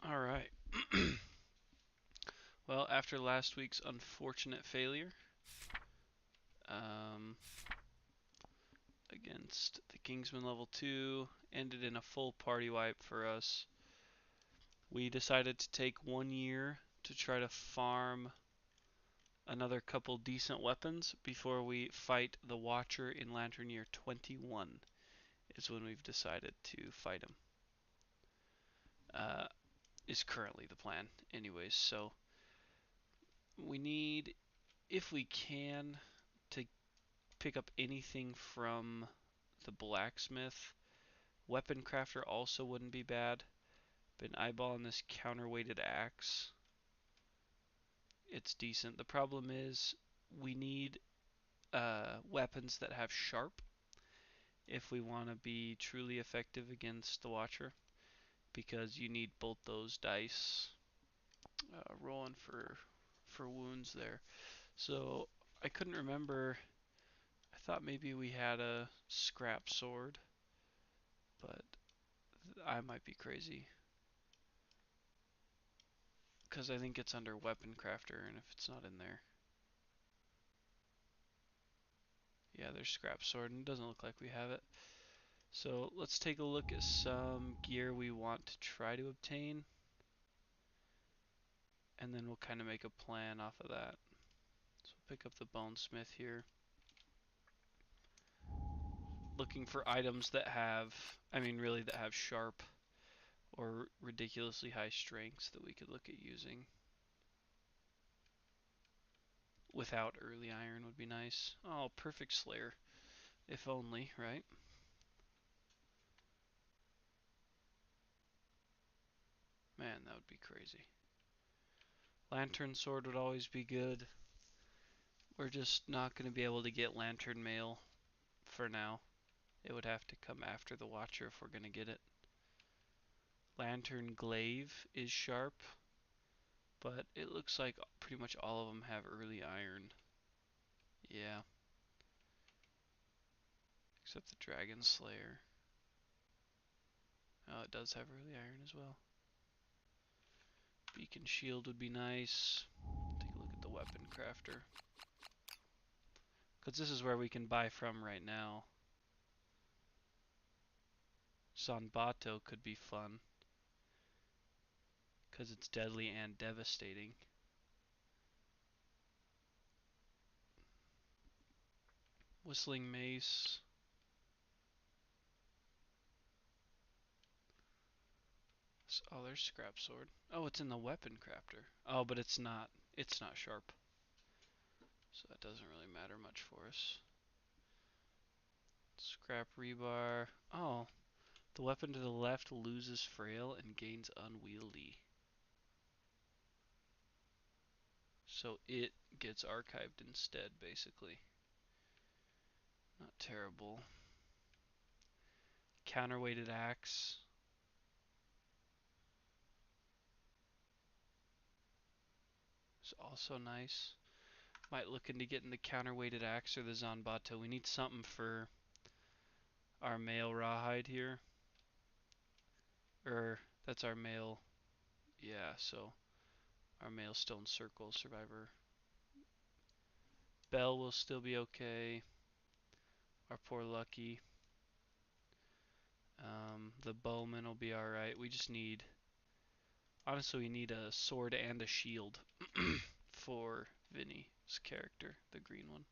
All right. Well, after last week's unfortunate failure um, against the Kingsman level 2, ended in a full party wipe for us. We decided to take 1 year to try to farm another couple decent weapons before we fight the Watcher in Lantern Year 21, is when we've decided to fight him. Is currently the plan, anyways. So we need, if we can, to pick up anything from the blacksmith. Weapon crafter also wouldn't be bad. Been eyeballing this counterweighted axe. It's decent. The problem is we need weapons that have sharp if we want to be truly effective against the Watcher, because you need both those dice rolling for wounds there. So I couldn't remember. I thought maybe we had a scrap sword, but I might be crazy because I think it's under weapon crafter, and if it's not in there, yeah, there's scrap sword, and it doesn't look like we have it. So let's take a look at some gear we want to try to obtain, and then we'll kind of make a plan off of that. So we'll pick up the bonesmith here, looking for items that have, really that have sharp or ridiculously high strengths that we could look at using. Without early iron would be nice. Oh, perfect slayer. If only, right? Man, that would be crazy. Lantern sword would always be good. We're just not going to be able to get lantern mail for now. It would have to come after the Watcher if we're going to get it. Lantern glaive is sharp, but it looks like pretty much all of them have early iron. Yeah, except the Dragon Slayer. Oh, it does have early iron as well. Beacon shield would be nice. Take a look at the weapon crafter, because this is where we can buy from right now. Zanbato could be fun, because it's deadly and devastating. Whistling mace. Oh, there's scrap sword. Oh, it's in the weapon crafter. Oh, but it's not. It's not sharp, so that doesn't really matter much for us. Scrap rebar. Oh, the weapon to the left loses frail and gains unwieldy. So it gets archived instead, basically. Not terrible. Counterweighted axe. Is also nice. Might look into getting the counterweighted axe or the Zanbato. We need something for our male rawhide here. That's our male. Yeah, so our male stone circle survivor. Bell will still be okay. Our poor Lucky. The bowman will be alright. We just need, honestly, we need a sword and a shield for Vinny's character, the green one.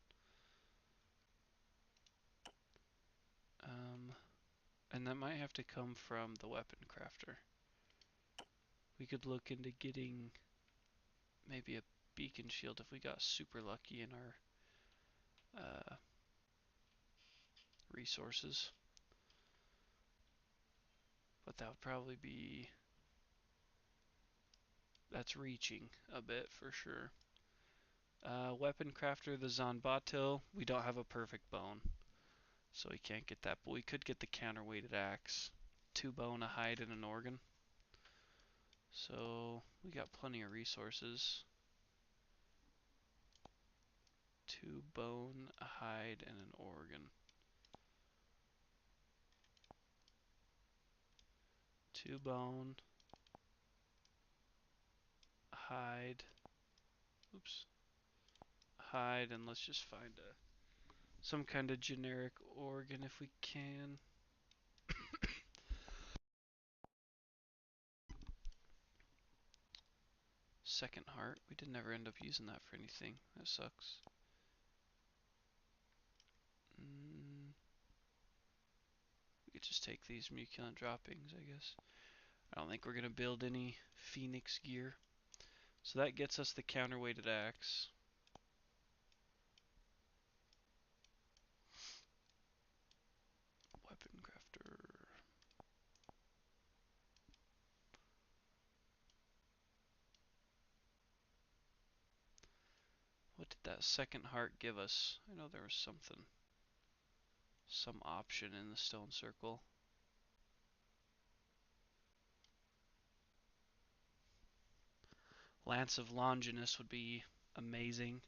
And that might have to come from the weapon crafter. We could look into getting maybe a beacon shield if we got super lucky in our uh, resources. But that would probably be, that's reaching a bit for sure. Weapon crafter, the Zanbato. We don't have a perfect bone, so we can't get that, but we could get the counterweighted axe. 2 bone, a hide, and an organ. So we got plenty of resources. 2 bone, a hide, and an organ. 2 bone, hide. Oops. Hide, and let's just find some kind of generic organ if we can. Second heart. We did never end up using that for anything. That sucks. We could just take these muculent droppings, I guess. I don't think we're going to build any Phoenix gear. So that gets us the counterweighted axe. Weapon crafter. What did that second heart give us? I know there was something. Some option in the stone circle. Lance of Longinus would be amazing.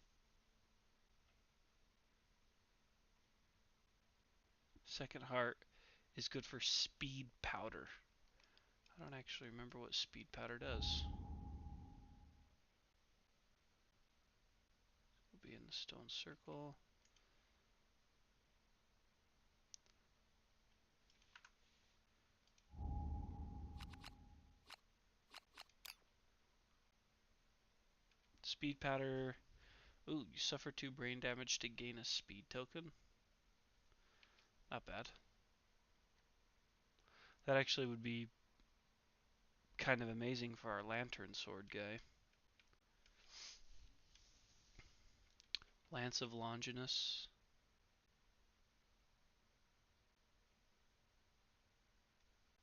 Second heart is good for speed powder. I don't actually remember what speed powder does. We'll be in the stone circle. Speed powder. Ooh, you suffer 2 brain damage to gain a speed token. Not bad. That actually would be kind of amazing for our lantern sword guy. Lance of Longinus.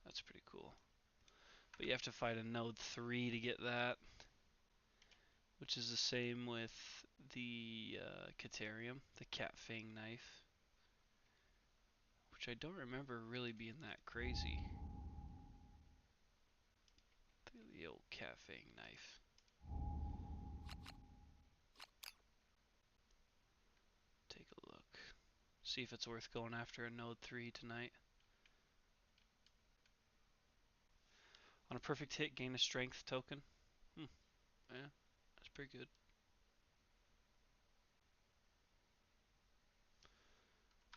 That's pretty cool. But you have to fight a node 3 to get that, which is the same with the Caterium, the Cat Fang knife, which I don't remember really being that crazy. The old Cat Fang knife. Take a look. See if it's worth going after a node 3 tonight. On a perfect hit, gain a strength token. Yeah, that's pretty good.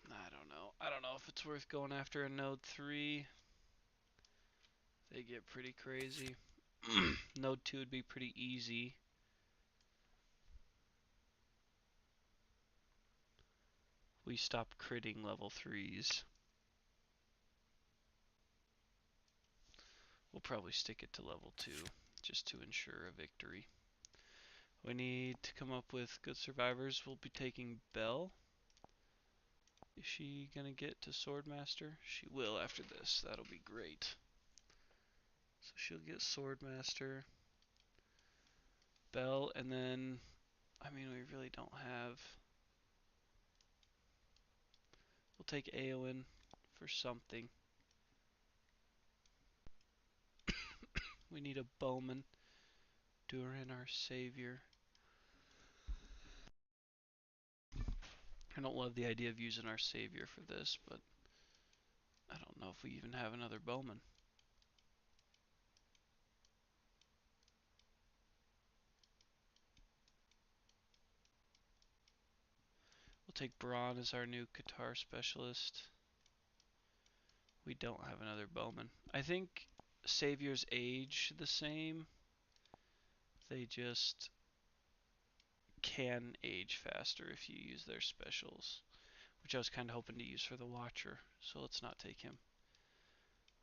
I don't know. I don't know if it's worth going after a node 3. They get pretty crazy. Node 2 would be pretty easy. We stop critting level 3s. We'll probably stick it to level 2 just to ensure a victory. We need to come up with good survivors. We'll be taking Belle. Is she gonna get to Swordmaster? She will after this. That'll be great. So she'll get Swordmaster. Belle, and then, I mean, we really don't have. We'll take Eowyn for something. We need a bowman. Durin, our savior. I don't love the idea of using our savior for this, but I don't know if we even have another bowman. We'll take Braun as our new Qatar specialist. We don't have another bowman. I think saviors age the same. They just can age faster if you use their specials, which I was kind of hoping to use for the Watcher, so let's not take him.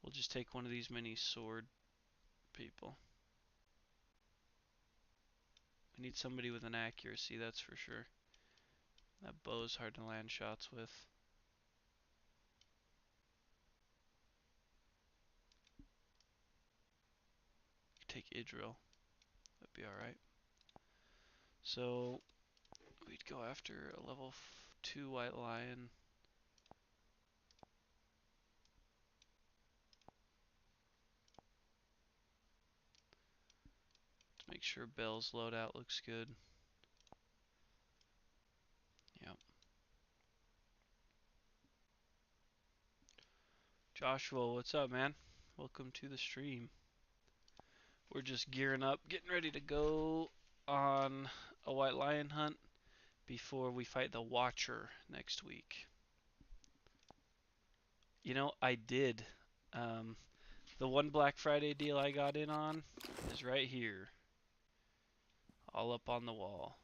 We'll just take one of these mini sword people. We need somebody with an accuracy, that's for sure. That bow's hard to land shots with. Take Idril. That'd be alright. So, we'd go after a level 2 White Lion. Let's make sure Belle's loadout looks good. Yep. Joshua, what's up, man? Welcome to the stream. We're just gearing up, getting ready to go on a white lion hunt before we fight the Watcher next week. You know, I did. Um, the one Black Friday deal I got in on is right here, all up on the wall.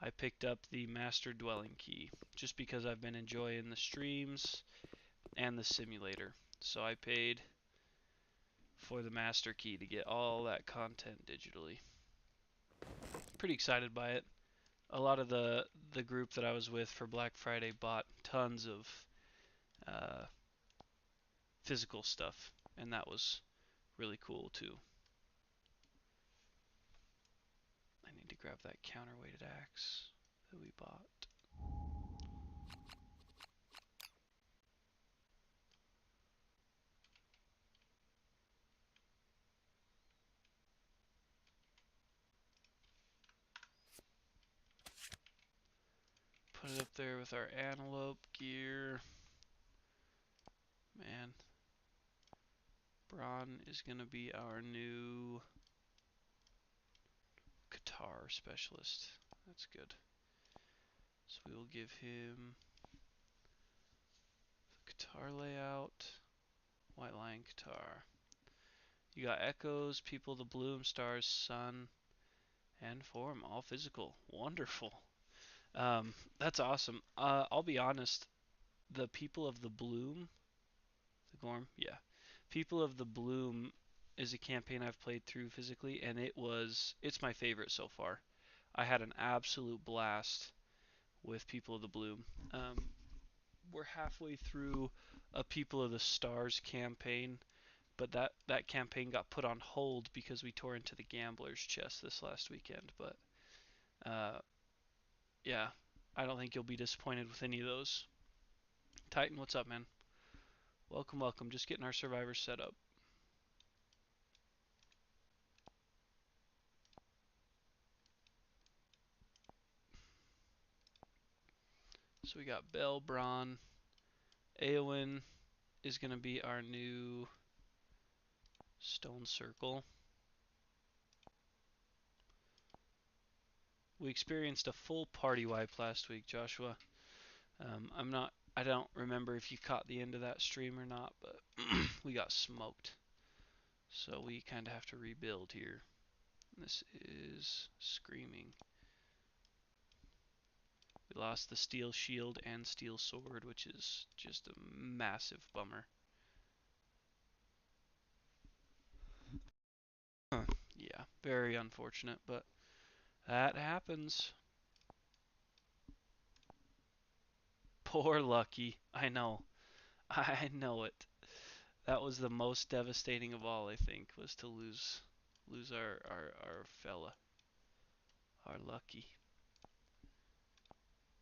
I picked up the Master Dwelling Key just because I've been enjoying the streams and the simulator. So I paid for the Master Key to get all that content digitally. Pretty excited by it. A lot of the group that I was with for Black Friday bought tons of uh, physical stuff, and that was really cool too. I need to grab that counterweighted axe that we bought. Put it up there with our antelope gear. Man, Braun is going to be our new Qatar specialist. That's good. So we will give him the Qatar layout. White Lion Qatar. You got Echoes, People of the Bloom, Stars, Sun, and Form. All physical. Wonderful. That's awesome. I'll be honest. The People of the Bloom, the Gorm, yeah. People of the Bloom is a campaign I've played through physically, and it's my favorite so far. I had an absolute blast with People of the Bloom. We're halfway through a People of the Stars campaign, but that campaign got put on hold because we tore into the Gambler's chest this last weekend. But uh, yeah, I don't think you'll be disappointed with any of those. Titan, what's up, man? Welcome, welcome. Just getting our survivors set up. So we got Bell, Braun, Eowyn is going to be our new Stone Circle. We experienced a full party wipe last week, Joshua. I don't remember if you caught the end of that stream or not, but we got smoked. So we kind of have to rebuild here. This is Screaming. We lost the Steel Shield and Steel Sword, which is just a massive bummer. Yeah, very unfortunate, but that happens. Poor Lucky. I know. I know it. That was the most devastating of all, I think, was to lose our fella, our Lucky.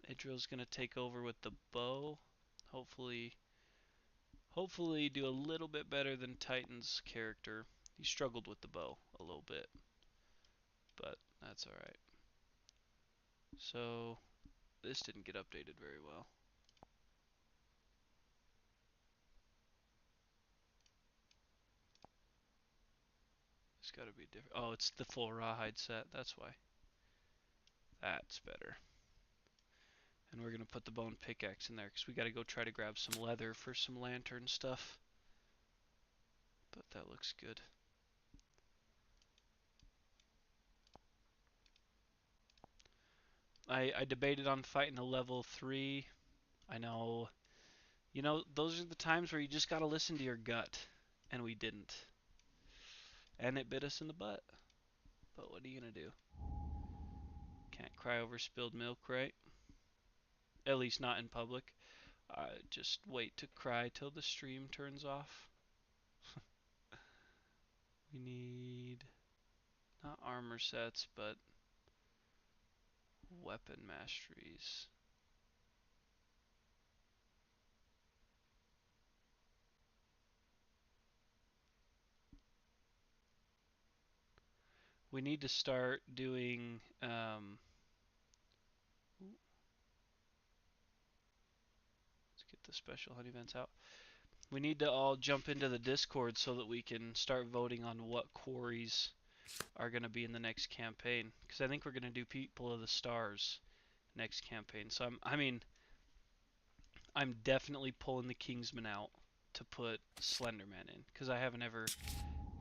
Idril's gonna take over with the bow. Hopefully do a little bit better than Titan's character. He struggled with the bow a little bit, but that's alright. So this didn't get updated very well. It's gotta be different. Oh, it's the full rawhide set, that's why. That's better. And we're gonna put the bone pickaxe in there because we gotta go try to grab some leather for some lantern stuff. But that looks good. I debated on fighting a level 3. I know, you know, those are the times where you just gotta listen to your gut. And we didn't. And it bit us in the butt. But what are you gonna do? Can't cry over spilled milk, right? At least not in public. Just wait to cry till the stream turns off. We need not armor sets, but weapon masteries. We need to start doing let's get the special hunt events out. We need to all jump into the Discord so that we can start voting on what quarries are going to be in the next campaign. Because I think we're going to do People of the Stars next campaign. So I'm definitely pulling the Kingsman out to put Slenderman in. Because I haven't ever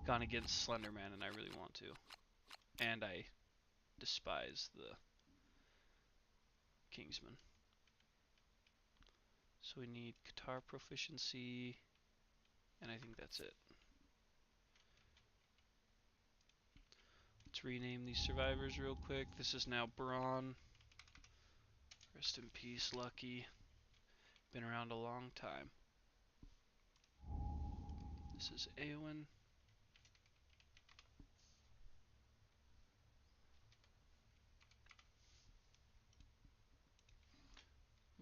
gone against Slenderman and I really want to. And I despise the Kingsman. So we need guitar proficiency, and I think that's it. Let's rename these survivors real quick. This is now Braun. Rest in peace, Lucky. Been around a long time. This is Eowyn.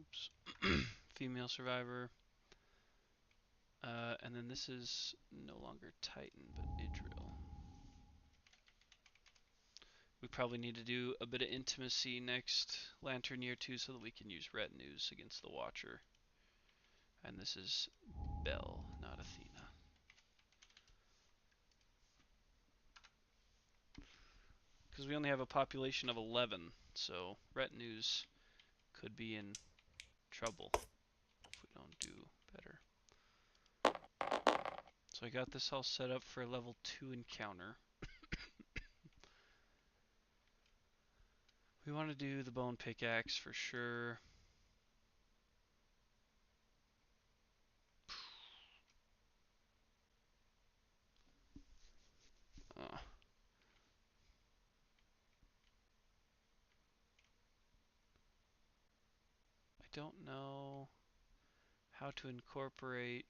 Oops. Female survivor. And then this is no longer Titan, but Idril. We probably need to do a bit of intimacy next Lantern Year 2 so that we can use retinues against the Watcher. And this is Bel, not Athena. Because we only have a population of 11, so retinues could be in trouble if we don't do better. So I got this all set up for a level 2 encounter. We want to do the bone pickaxe for sure. I don't know how to incorporate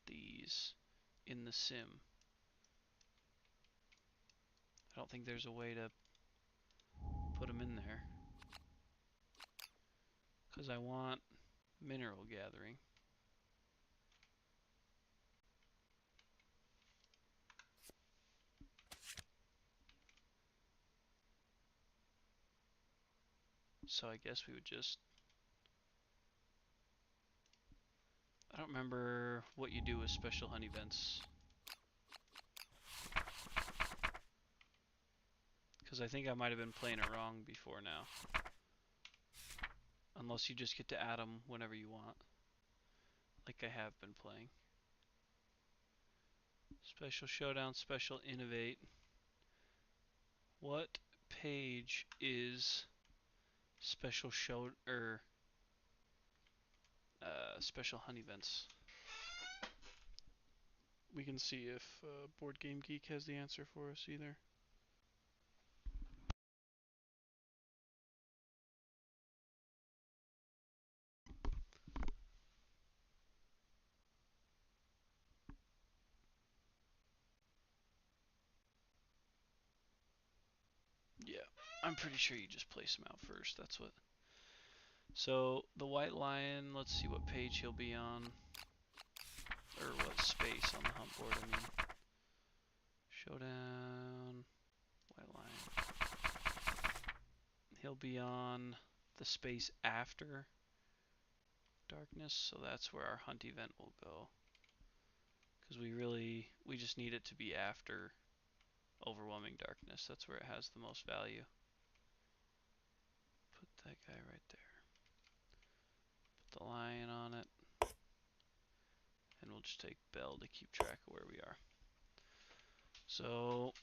these in the sim. I don't think there's a way to put them in there. Because I want mineral gathering. So I guess we would just... I don't remember what you do with special honey vents. Because I think I might have been playing it wrong before now. Unless you just get to add them whenever you want. Like I have been playing. Special Showdown, Special Innovate. What page is Special Show... Special Honey Vents? We can see if Board Game Geek has the answer for us either. Yeah, I'm pretty sure you just place him out first. That's what. So the White Lion. Let's see what page he'll be on, or what space on the hunt board. I mean, Showdown, White Lion. He'll be on the space after Darkness, so that's where our hunt event will go. Because we just need it to be after Overwhelming Darkness. That's where it has the most value. Put that guy right there. Put the lion on it. And we'll just take Bel to keep track of where we are. So,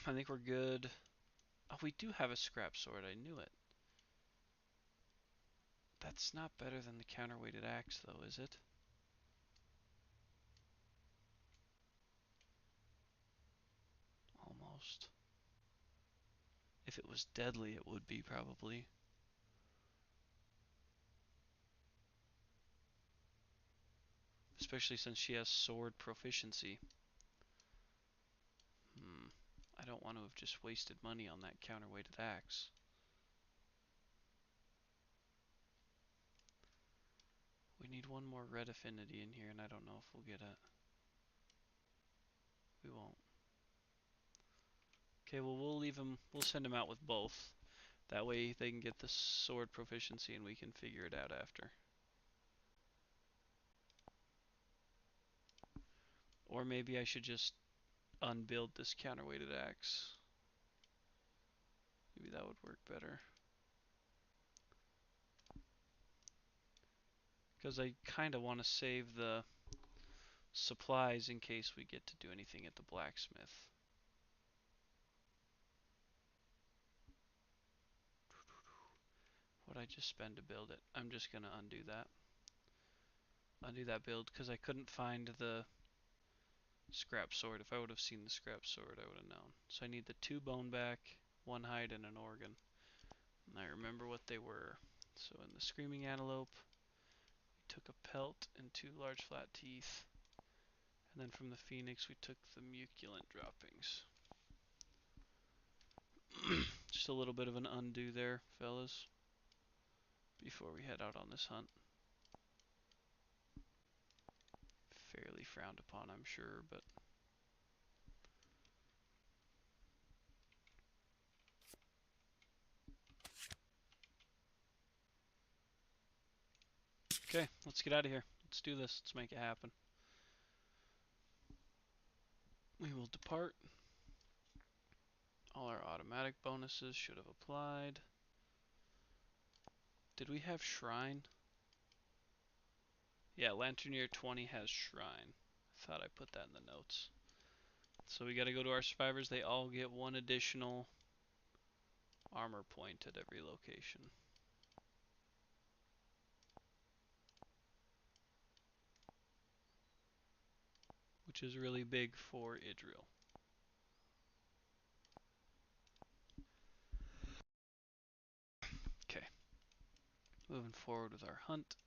I think we're good. Oh, we do have a scrap sword. I knew it. That's not better than the counterweighted axe, though, is it? Almost. If it was deadly, it would be, probably. Especially since she has sword proficiency. I don't want to have just wasted money on that counterweighted axe. We need one more red affinity in here, and I don't know if we'll get it. We won't. Okay, well, we'll leave him. We'll send him out with both. That way they can get the sword proficiency and we can figure it out after. Or maybe I should just unbuild this counterweighted axe. Maybe that would work better. Because I kind of want to save the supplies in case we get to do anything at the blacksmith. What'd I just spend to build it? I'm just going to undo that. Undo that build because I couldn't find the scrap sword. If I would have seen the scrap sword, I would have known. So I need the 2 bone back, 1 hide, and an organ. And I remember what they were. So in the screaming antelope, we took a pelt and 2 large flat teeth. And then from the phoenix, we took the muculent droppings. Just a little bit of an undo there, fellas, before we head out on this hunt. Fairly frowned upon, I'm sure, but okay, let's get out of here. Let's do this. Let's make it happen. We will depart. All our automatic bonuses should have applied. Did we have shrine? Yeah, Lanternier 20 has shrine. I thought I put that in the notes. So we gotta go to our survivors. They all get 1 additional armor point at every location. Which is really big for Idril. Okay. Moving forward with our hunt.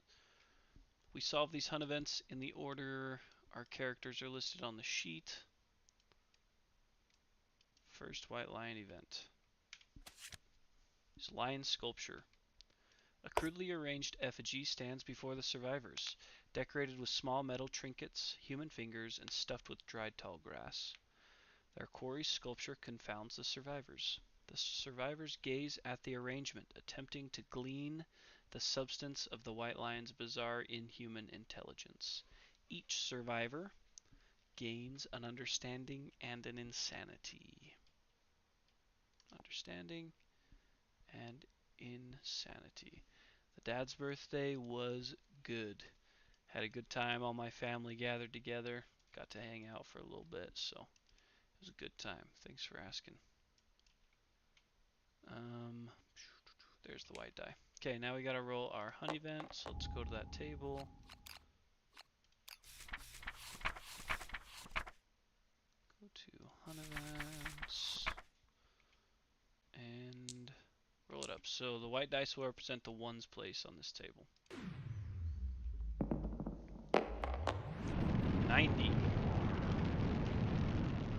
We solve these hunt events in the order our characters are listed on the sheet. First White Lion event is Lion Sculpture. A crudely arranged effigy stands before the survivors, decorated with small metal trinkets, human fingers, and stuffed with dried tall grass. Their quarry's sculpture confounds the survivors. The survivors gaze at the arrangement, attempting to glean the substance of the White Lion's bizarre inhuman intelligence. Each survivor gains an understanding and an insanity. Understanding and insanity. The dad's birthday was good. Had a good time. All my family gathered together. Got to hang out for a little bit, so it was a good time. Thanks for asking. There's the white die. Okay, now we gotta roll our hunt event, so let's go to that table. Go to hunt events. And roll it up. So the white dice will represent the ones place on this table. 90.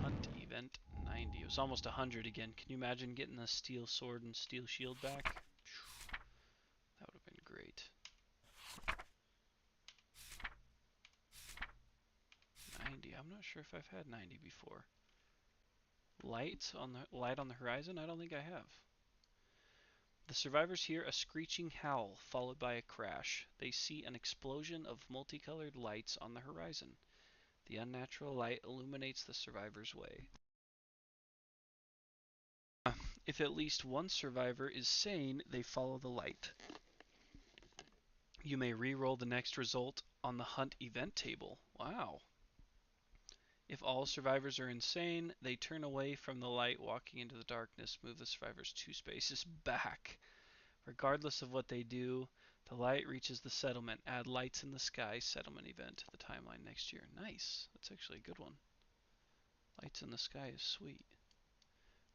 Hunt event 90. It was almost 100 again. Can you imagine getting the steel sword and steel shield back? That would have been great. 90. I'm not sure if I've had 90 before. Light on the horizon? I don't think I have. The survivors hear a screeching howl followed by a crash. They see an explosion of multicolored lights on the horizon. The unnatural light illuminates the survivors' way. If at least one survivor is sane, they follow the light. You may re-roll the next result on the hunt event table. Wow. If all survivors are insane, they turn away from the light, walking into the darkness, move the survivors 2 spaces back. Regardless of what they do, the light reaches the settlement. Add lights in the sky settlement event to the timeline next year. Nice. That's actually a good one. Lights in the sky is sweet.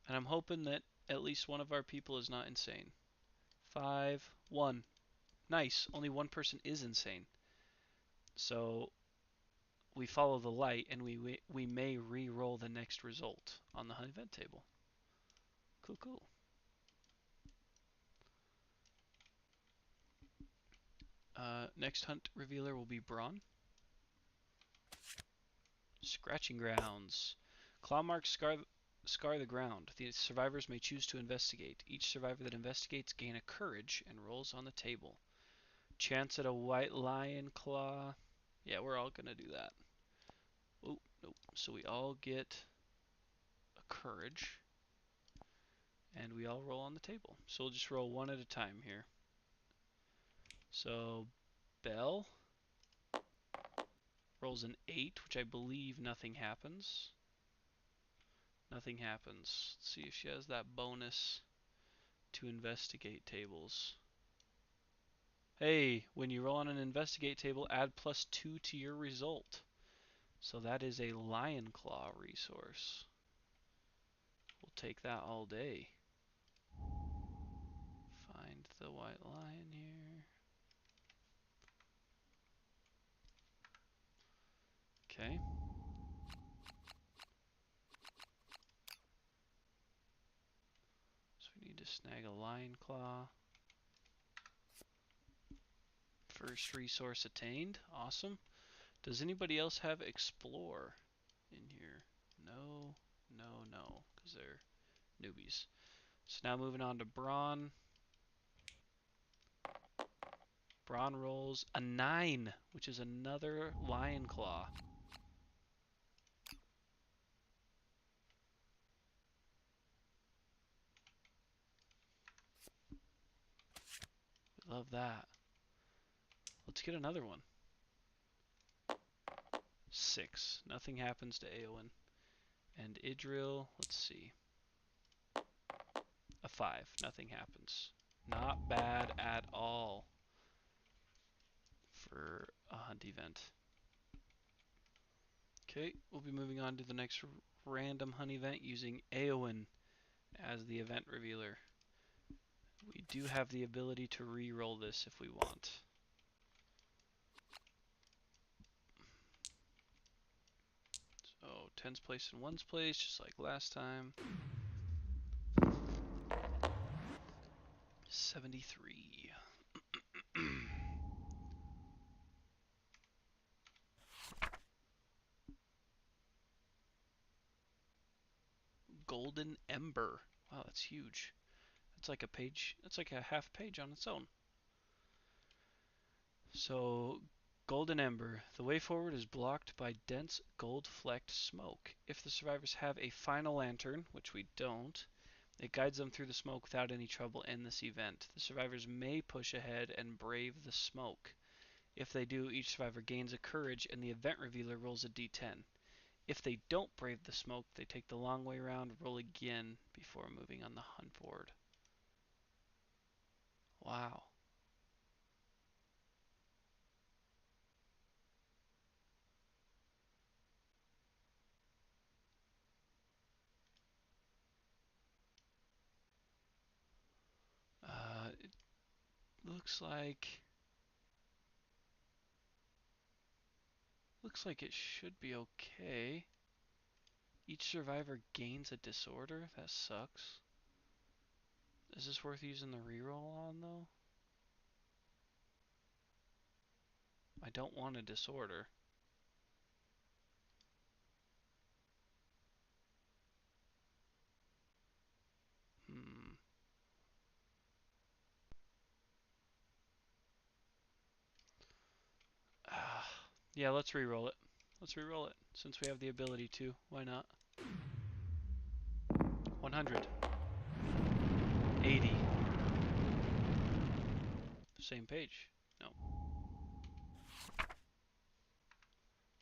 And I'm hoping that at least one of our people is not insane. 5, 1. Nice. Only one person is insane. So we follow the light, and we may re-roll the next result on the hunt event table. Cool, cool. Next hunt revealer will be Brawn. Scratching grounds. Claw marks scar the ground. The survivors may choose to investigate. Each survivor that investigates gain a courage and rolls on the table. Chance at a white lion claw. Yeah, we're all gonna do that. Oh, Nope. So we all get a courage, and we all roll on the table. So we'll just roll one at a time here. So Belle rolls an 8, which I believe nothing happens. Nothing happens. Let's see if she has that bonus to investigate tables. Hey, when you roll on an investigate table, add +2 to your result. So that is a Lion Claw resource. We'll take that all day. Find the white lion here. Okay. So we need to snag a Lion Claw. First resource attained. Awesome. Does anybody else have Explore in here? No, no, no, because they're newbies. So now moving on to Brawn. Brawn rolls a 9, which is another Lion Claw. We love that. Let's get another one. 6. Nothing happens to Eowyn. And Idril, let's see. A 5. Nothing happens. Not bad at all for a hunt event. Okay, we'll be moving on to the next random hunt event using Eowyn as the event revealer. We do have the ability to re-roll this if we want. So 10's place in 1's place, just like last time. 73. Golden Ember. Wow, that's huge. That's like a page. That's like a half page on its own. So, Golden Ember. The way forward is blocked by dense gold-flecked smoke. If the survivors have a final lantern, which we don't, it guides them through the smoke without any trouble in this event. The survivors may push ahead and brave the smoke. If they do, each survivor gains a courage and the event revealer rolls a d10. If they don't brave the smoke, they take the long way around, roll again before moving on the hunt board. Wow. It looks like it should be okay. Each survivor gains a disorder? That sucks. Is this worth using the reroll on, though? I don't want a disorder. Hmm. Yeah, let's reroll it. Let's reroll it, since we have the ability to. Why not? 100. 80. Same page. No.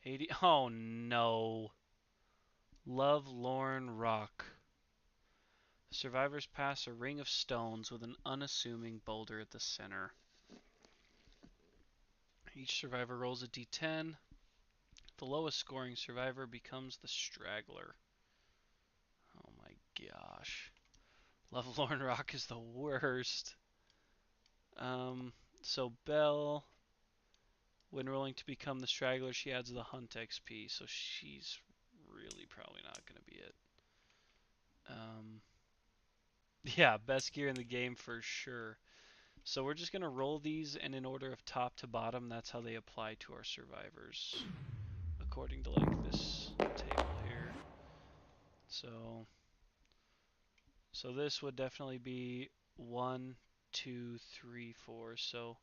80. Oh, no. Lovelorn Rock. The survivors pass a ring of stones with an unassuming boulder at the center. Each survivor rolls a d10. The lowest scoring survivor becomes the straggler. Oh my gosh. Lovelorn Rock is the worst. So Belle, when rolling to become the straggler, she adds the hunt XP, so she's really probably not going to be it. Yeah, best gear in the game for sure. So we're just going to roll these, and in order of top to bottom, that's how they apply to our survivors, according to like this table here. So this would definitely be 1, 2, 3, 4. So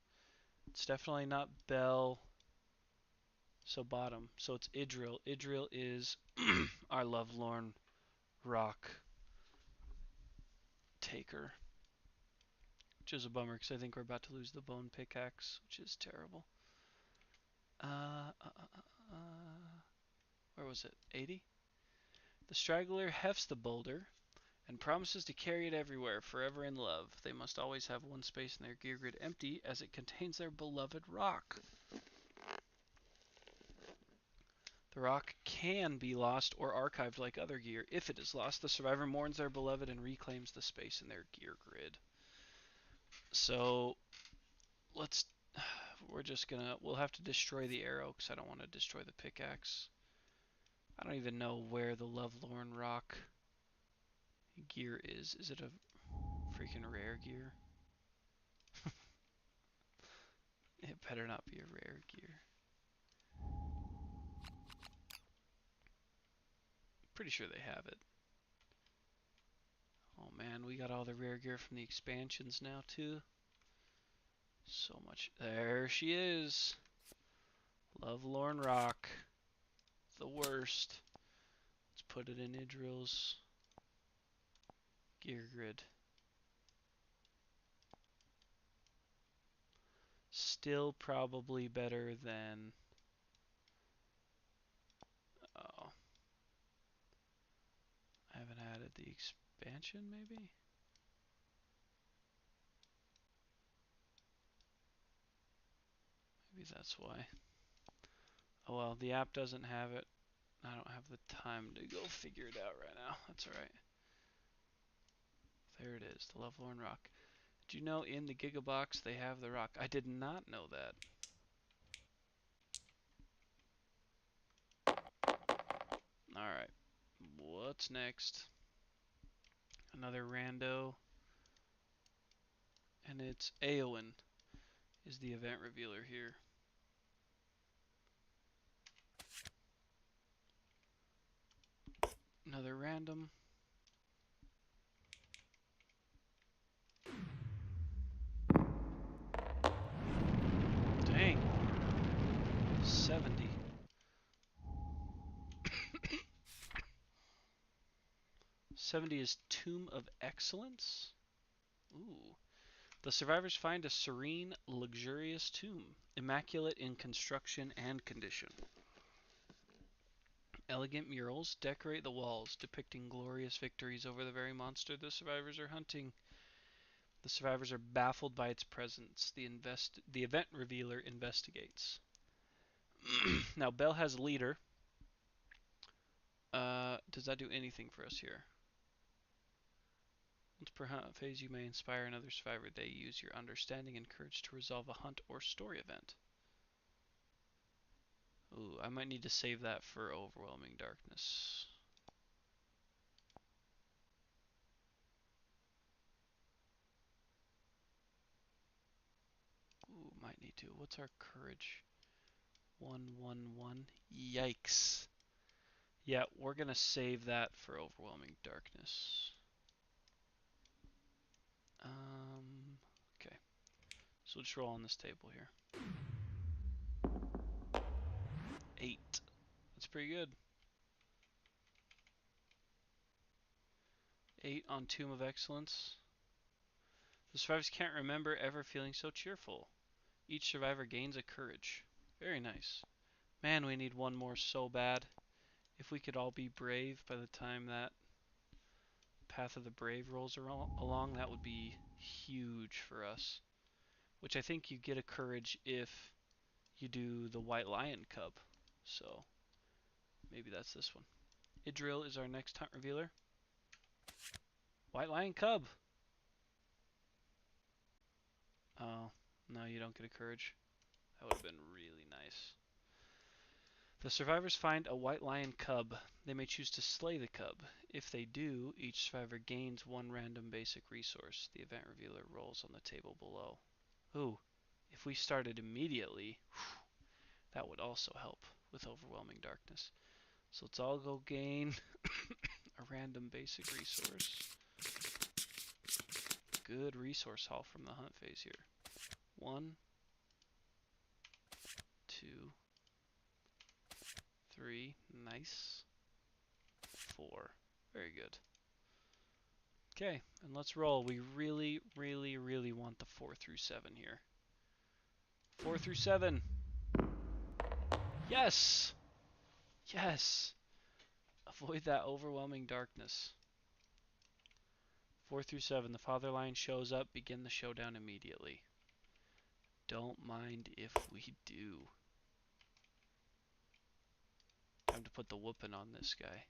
it's definitely not Belle. So bottom. So it's Idril. Idril is our lovelorn rock taker. Which is a bummer because I think we're about to lose the bone pickaxe, which is terrible. Where was it? 80? The straggler hefts the boulder and promises to carry it everywhere, forever in love. They must always have one space in their gear grid empty, as it contains their beloved rock. The rock can be lost or archived like other gear. If it is lost, the survivor mourns their beloved and reclaims the space in their gear grid. So, we'll have to destroy the arrow because I don't want to destroy the pickaxe. I don't even know where the lovelorn rock gear is. Is it a freaking rare gear? It better not be a rare gear. Pretty sure they have it. Oh man, we got all the rare gear from the expansions now too. So much. There she is. Lovelorn rock. The worst. Let's put it in Idril's gear grid. Still probably better than... Oh. I haven't added the expansion, maybe? Maybe that's why. Oh well, the app doesn't have it. I don't have the time to go figure it out right now. That's alright. There it is, the Lovelorn rock. Did you know in the Gigabox they have the rock? I did not know that. Alright, what's next? Another rando. And it's Eowyn is the event revealer here. Another random. Dang. 70. '70 is Tomb of Excellence? Ooh. The survivors find a serene, luxurious tomb, immaculate in construction and condition. Elegant murals decorate the walls, depicting glorious victories over the very monster the survivors are hunting. The survivors are baffled by its presence. The event revealer investigates. Now, Bell has leader. Does that do anything for us here? Once per hunt phase, you may inspire another survivor. They use your understanding and courage to resolve a hunt or story event. Ooh, I might need to save that for Overwhelming Darkness. Ooh, might need to. What's our courage? 111. Yikes. Yeah, we're going to save that for Overwhelming Darkness. Okay. So we'll just roll on this table here. 8. That's pretty good. 8 on Tomb of Excellence. The survivors can't remember ever feeling so cheerful. Each survivor gains a courage. Very nice. Man, we need one more so bad. If we could all be brave by the time that Path of the Brave rolls along, that would be huge for us. Which I think you get a courage if you do the White Lion Cub. So, maybe that's this one. Idril is our next hunt revealer. White Lion Cub! Oh, no, you don't get a courage. That would have been really nice. The survivors find a white lion cub. They may choose to slay the cub. If they do, each survivor gains one random basic resource. The event revealer rolls on the table below. Ooh, if we started immediately, that would also help with Overwhelming Darkness. So let's all go gain a random basic resource. Good resource haul from the hunt phase here. 1, 2, 3. Nice. 4. Very good. Okay, and let's roll. We really, really, really want the 4 through 7 here. 4 through 7. Yes! Yes! Avoid that overwhelming darkness. 4 through 7. The father lion shows up. Begin the showdown immediately. Don't mind if we do. Time to put the whooping on this guy.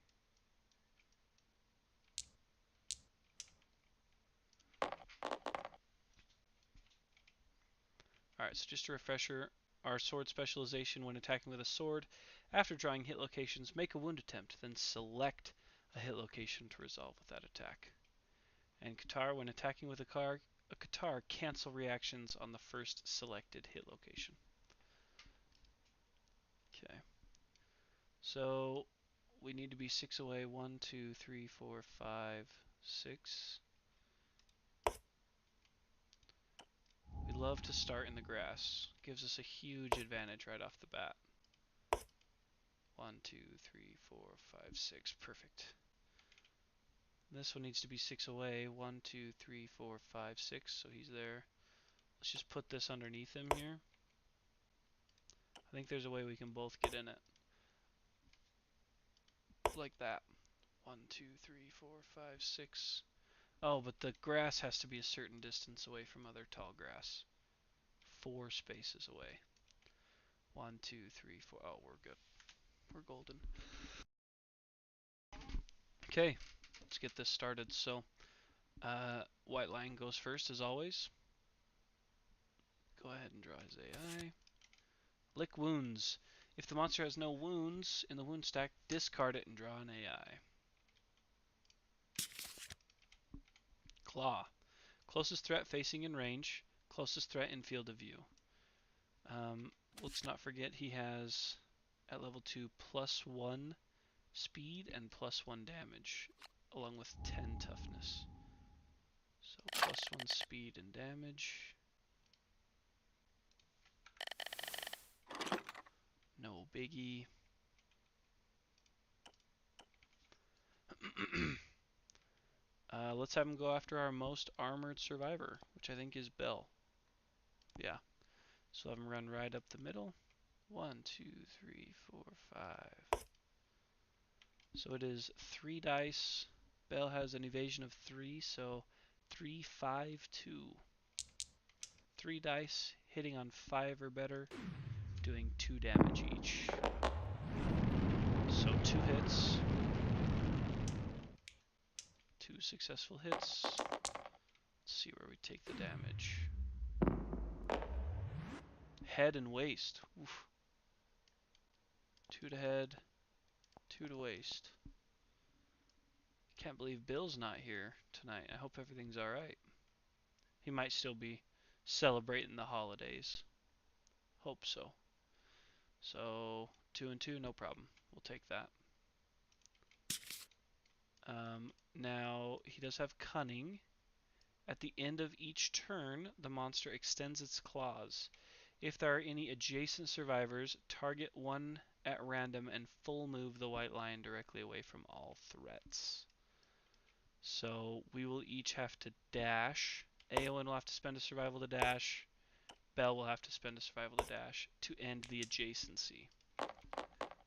Alright, so just a refresher, our sword specialization when attacking with a sword, after drawing hit locations, make a wound attempt, then select a hit location to resolve with that attack. And Katar, when attacking with a Katar, cancel reactions on the first selected hit location. Okay. So we need to be 6 away. 1, 2, 3, 4, 5, 6. We love to start in the grass. Gives us a huge advantage right off the bat. 1, 2, 3, 4, 5, 6. Perfect. This one needs to be 6 away. 1, 2, 3, 4, 5, 6. So he's there. Let's just put this underneath him here. I think there's a way we can both get in it. Like that. 1, 2, 3, 4, 5, 6. Oh, but the grass has to be a certain distance away from other tall grass. 4 spaces away. 1, 2, 3, 4. Oh, we're good. We're golden. Okay, let's get this started. So, White Lion goes first as always. Go ahead and draw his AI. Lick wounds. If the monster has no wounds in the wound stack, discard it and draw an AI. Claw. Closest threat facing in range. Closest threat in field of view. Let's not forget he has, at level 2, +1 speed and +1 damage, along with 10 toughness. So +1 speed and damage. No biggie. Let's have him go after our most armored survivor, which I think is Bell. Yeah. So have him run right up the middle. 1, 2, 3, 4, 5. So it is 3 dice. Bell has an evasion of 3, so 3, 5, 2. 3 dice, hitting on 5 or better, doing 2 damage each. So 2 hits. 2 successful hits. Let's see where we take the damage. Head and waist. Oof. 2 to head, 2 to waist. Can't believe Bill's not here tonight. I hope everything's alright. He might still be celebrating the holidays. Hope so. So 2 and 2, no problem. We'll take that. Now he does have cunning. At the end of each turn, the monster extends its claws. If there are any adjacent survivors, target one at random and full move the white lion directly away from all threats. So we will each have to dash. Aowen will have to spend a survival to dash. Bell will have to spend a survival to dash to end the adjacency.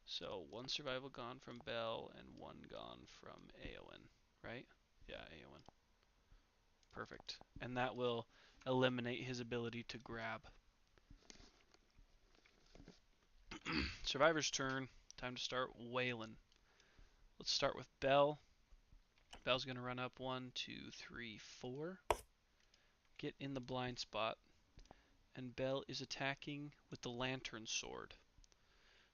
So 1 survival gone from Bell and 1 gone from Aowen, right? Yeah, Aowen. Perfect. And that will eliminate his ability to grab. Survivor's turn. Time to start wailing. Let's start with Bell. Bell's going to run up 1, 2, 3, 4. Get in the blind spot. And Bell is attacking with the lantern sword.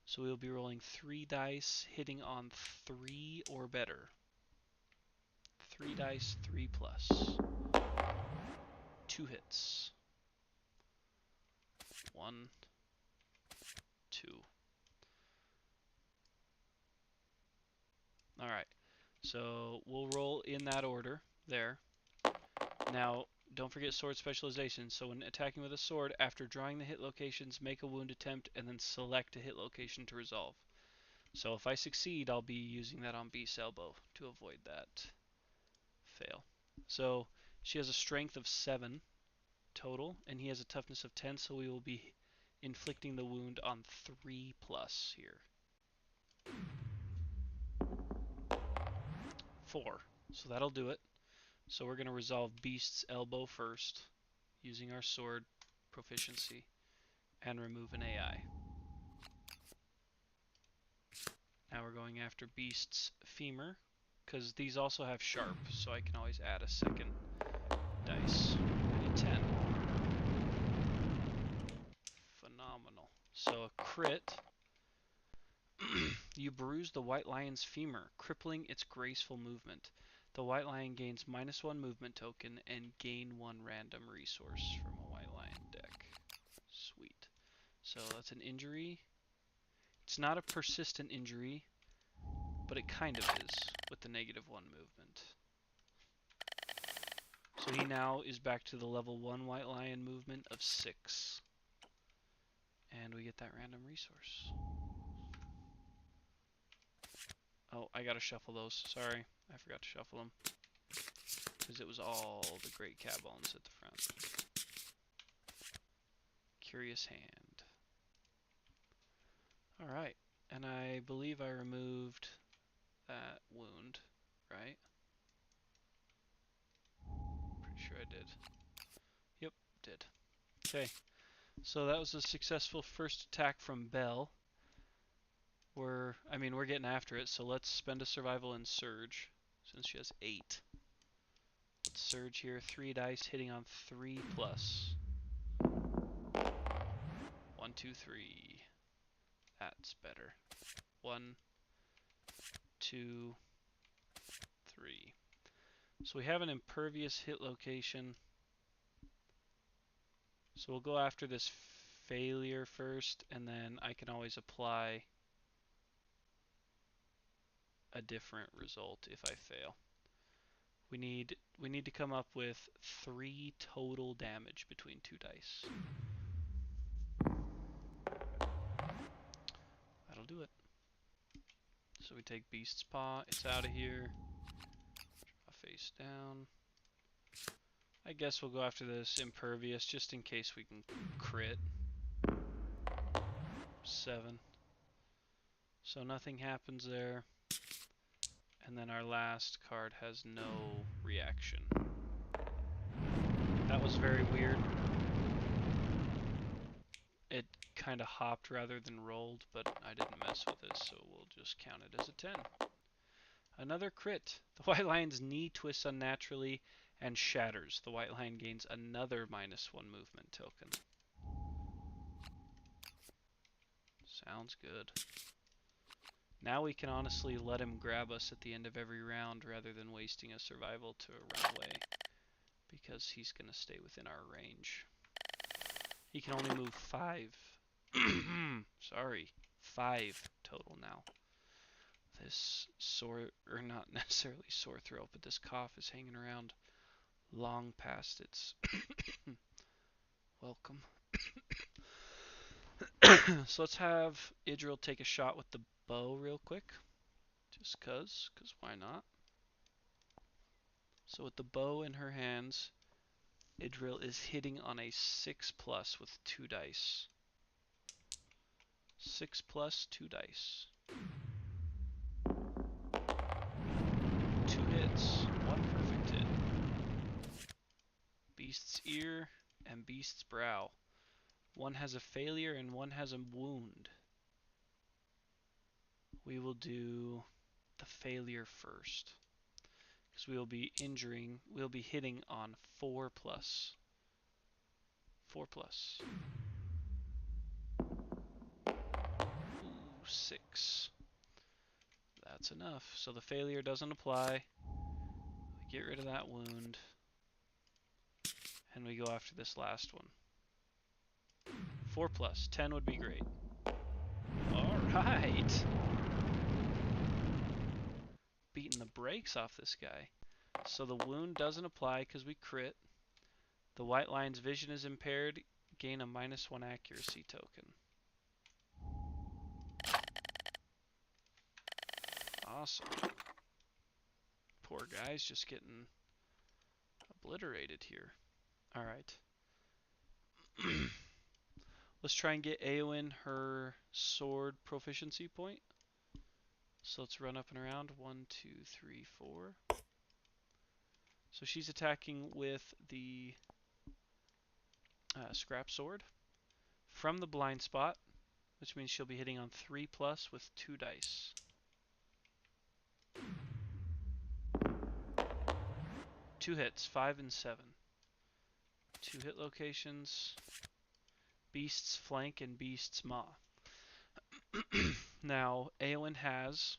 So we'll be rolling 3 dice, hitting on 3 or better. 3 dice, 3 plus. 2 hits. 1, 2. Alright, so we'll roll in that order there. Now, don't forget sword specialization. So when attacking with a sword, after drawing the hit locations, make a wound attempt and then select a hit location to resolve. So if I succeed, I'll be using that on Beast's elbow to avoid that fail. So she has a strength of 7 total, and he has a toughness of 10, so we will be inflicting the wound on 3 plus here. 4. So that'll do it. So we're going to resolve Beast's elbow first, using our sword proficiency, and remove an AI. Now we're going after Beast's femur, because these also have sharp, so I can always add a second dice. I get 10. Phenomenal. So a crit. You bruise the white lion's femur, crippling its graceful movement. The white lion gains -1 movement token and gain 1 random resource from a white lion deck. Sweet. So that's an injury. It's not a persistent injury, but it kind of is with the -1 movement. So he now is back to the level 1 white lion movement of 6. And we get that random resource. Oh, I gotta shuffle those. Sorry, I forgot to shuffle them. Because it was all the great cat bones at the front. Curious Hand. Alright, and I believe I removed that wound, right? Pretty sure I did. Yep, did. Okay, so that was a successful first attack from Belle. We're getting after it, so let's spend a survival and surge, since she has 8. Let's surge here, 3 dice, hitting on 3 plus. 1, 2, 3. That's better. 1, 2, 3. So we have an impervious hit location. So we'll go after this failure first, and then I can always apply a different result if I fail. We need to come up with 3 total damage between 2 dice. That'll do it. So we take Beast's Paw, it's out of here. Draw face down. I guess we'll go after this impervious just in case we can crit. 7. So nothing happens there. And then our last card has no reaction. That was very weird. It kind of hopped rather than rolled, but I didn't mess with it, so we'll just count it as a 10. Another crit. The white lion's knee twists unnaturally and shatters. The white lion gains another -1 movement token. Sounds good. Now we can honestly let him grab us at the end of every round rather than wasting a survival to run away, because he's going to stay within our range. He can only move 5. Sorry, 5 total now. This sore, or not necessarily sore throat, but this cough is hanging around long past its welcome. So let's have Idril take a shot with the bow real quick. Just cause why not? So with the bow in her hands, Idril is hitting on a 6 plus with 2 dice. 6 plus 2 dice. 2 hits, 1 perfect hit. Beast's ear and Beast's brow. One has a failure and one has a wound. We will do the failure first, because we will be hitting on 4 plus. 4 plus. Ooh, 6. That's enough. So the failure doesn't apply. We get rid of that wound. And we go after this last one. 4 plus. 10 would be great. Alright! Beating the brakes off this guy. So the wound doesn't apply because we crit. The white lion's vision is impaired. Gain a -1 accuracy token. Awesome. Poor guy's just getting obliterated here. Alright. Let's try and get Eowyn her sword proficiency point. So let's run up and around. 1, 2, 3, 4. So she's attacking with the scrap sword from the blind spot, which means she'll be hitting on 3+ with 2 dice. Two hits, 5 and 7. 2 hit locations. Beast's flank and Beast's maw. Now, Eowyn has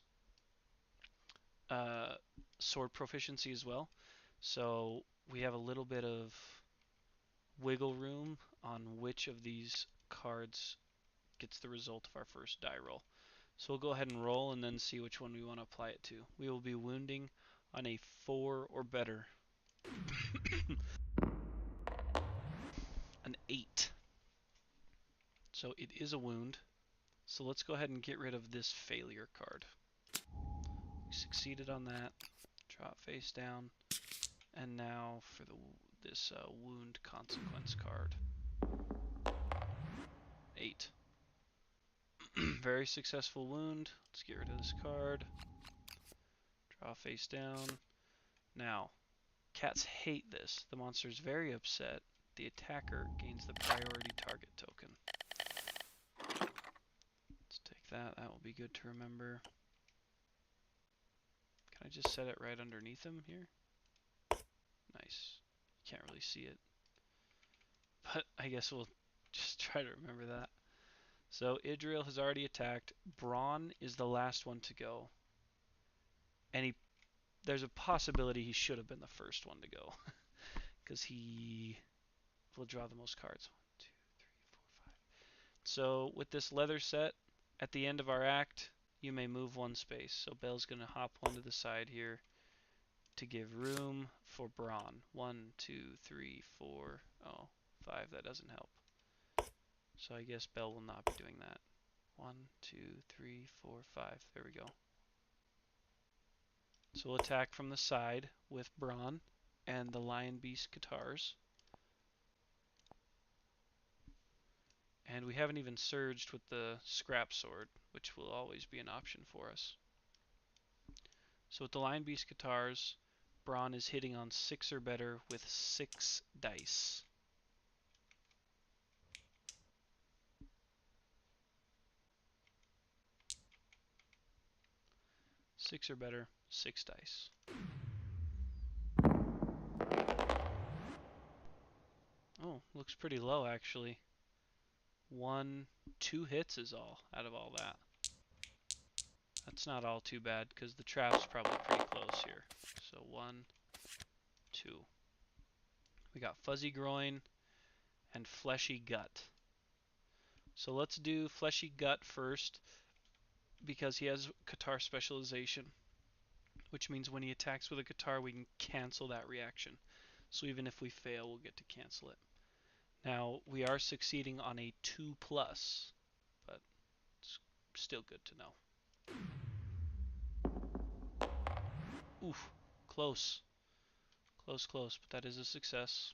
sword proficiency as well, so we have a little bit of wiggle room on which of these cards gets the result of our first die roll. So we'll go ahead and roll and then see which one we want to apply it to. We will be wounding on a 4 or better. An 8. So it is a wound. So let's go ahead and get rid of this failure card. We succeeded on that. Draw it face down. And now for this wound consequence card. 8. Very successful wound. Let's get rid of this card. Draw face down. Now, cats hate this. The monster is very upset. The attacker gains the priority target token. Let's take that. That will be good to remember. Can I just set it right underneath him here? Nice. You can't really see it. But I guess we'll just try to remember that. So Idril has already attacked. Bronn is the last one to go. And there's a possibility he should have been the first one to go. Because he will draw the most cards. 1, 2, 3, 4, 5. So with this leather set, at the end of our act, you may move 1 space. So Belle's going to hop 1 to the side here to give room for Bronn. 1, 2, 3, 4. Oh, 5. That doesn't help. So I guess Belle will not be doing that. 1, 2, 3, 4, 5. There we go. So we'll attack from the side with Bronn and the Lion Beast Cathars. And we haven't even surged with the Scrap Sword, which will always be an option for us. So with the Lion Beast Cathars, Bronn is hitting on 6 or better with 6 dice. Six or better, 6 dice. Oh, looks pretty low actually. 1, 2 hits is all out of all that. That's not all too bad because the trap's probably pretty close here. So 1, 2. We got Fuzzy Groin and Fleshy Gut. So let's do Fleshy Gut first because he has Cathar specialization, which means when he attacks with a Cathar we can cancel that reaction. So even if we fail, we'll get to cancel it. Now, we are succeeding on a 2+, but it's still good to know. Oof, close. Close, but that is a success.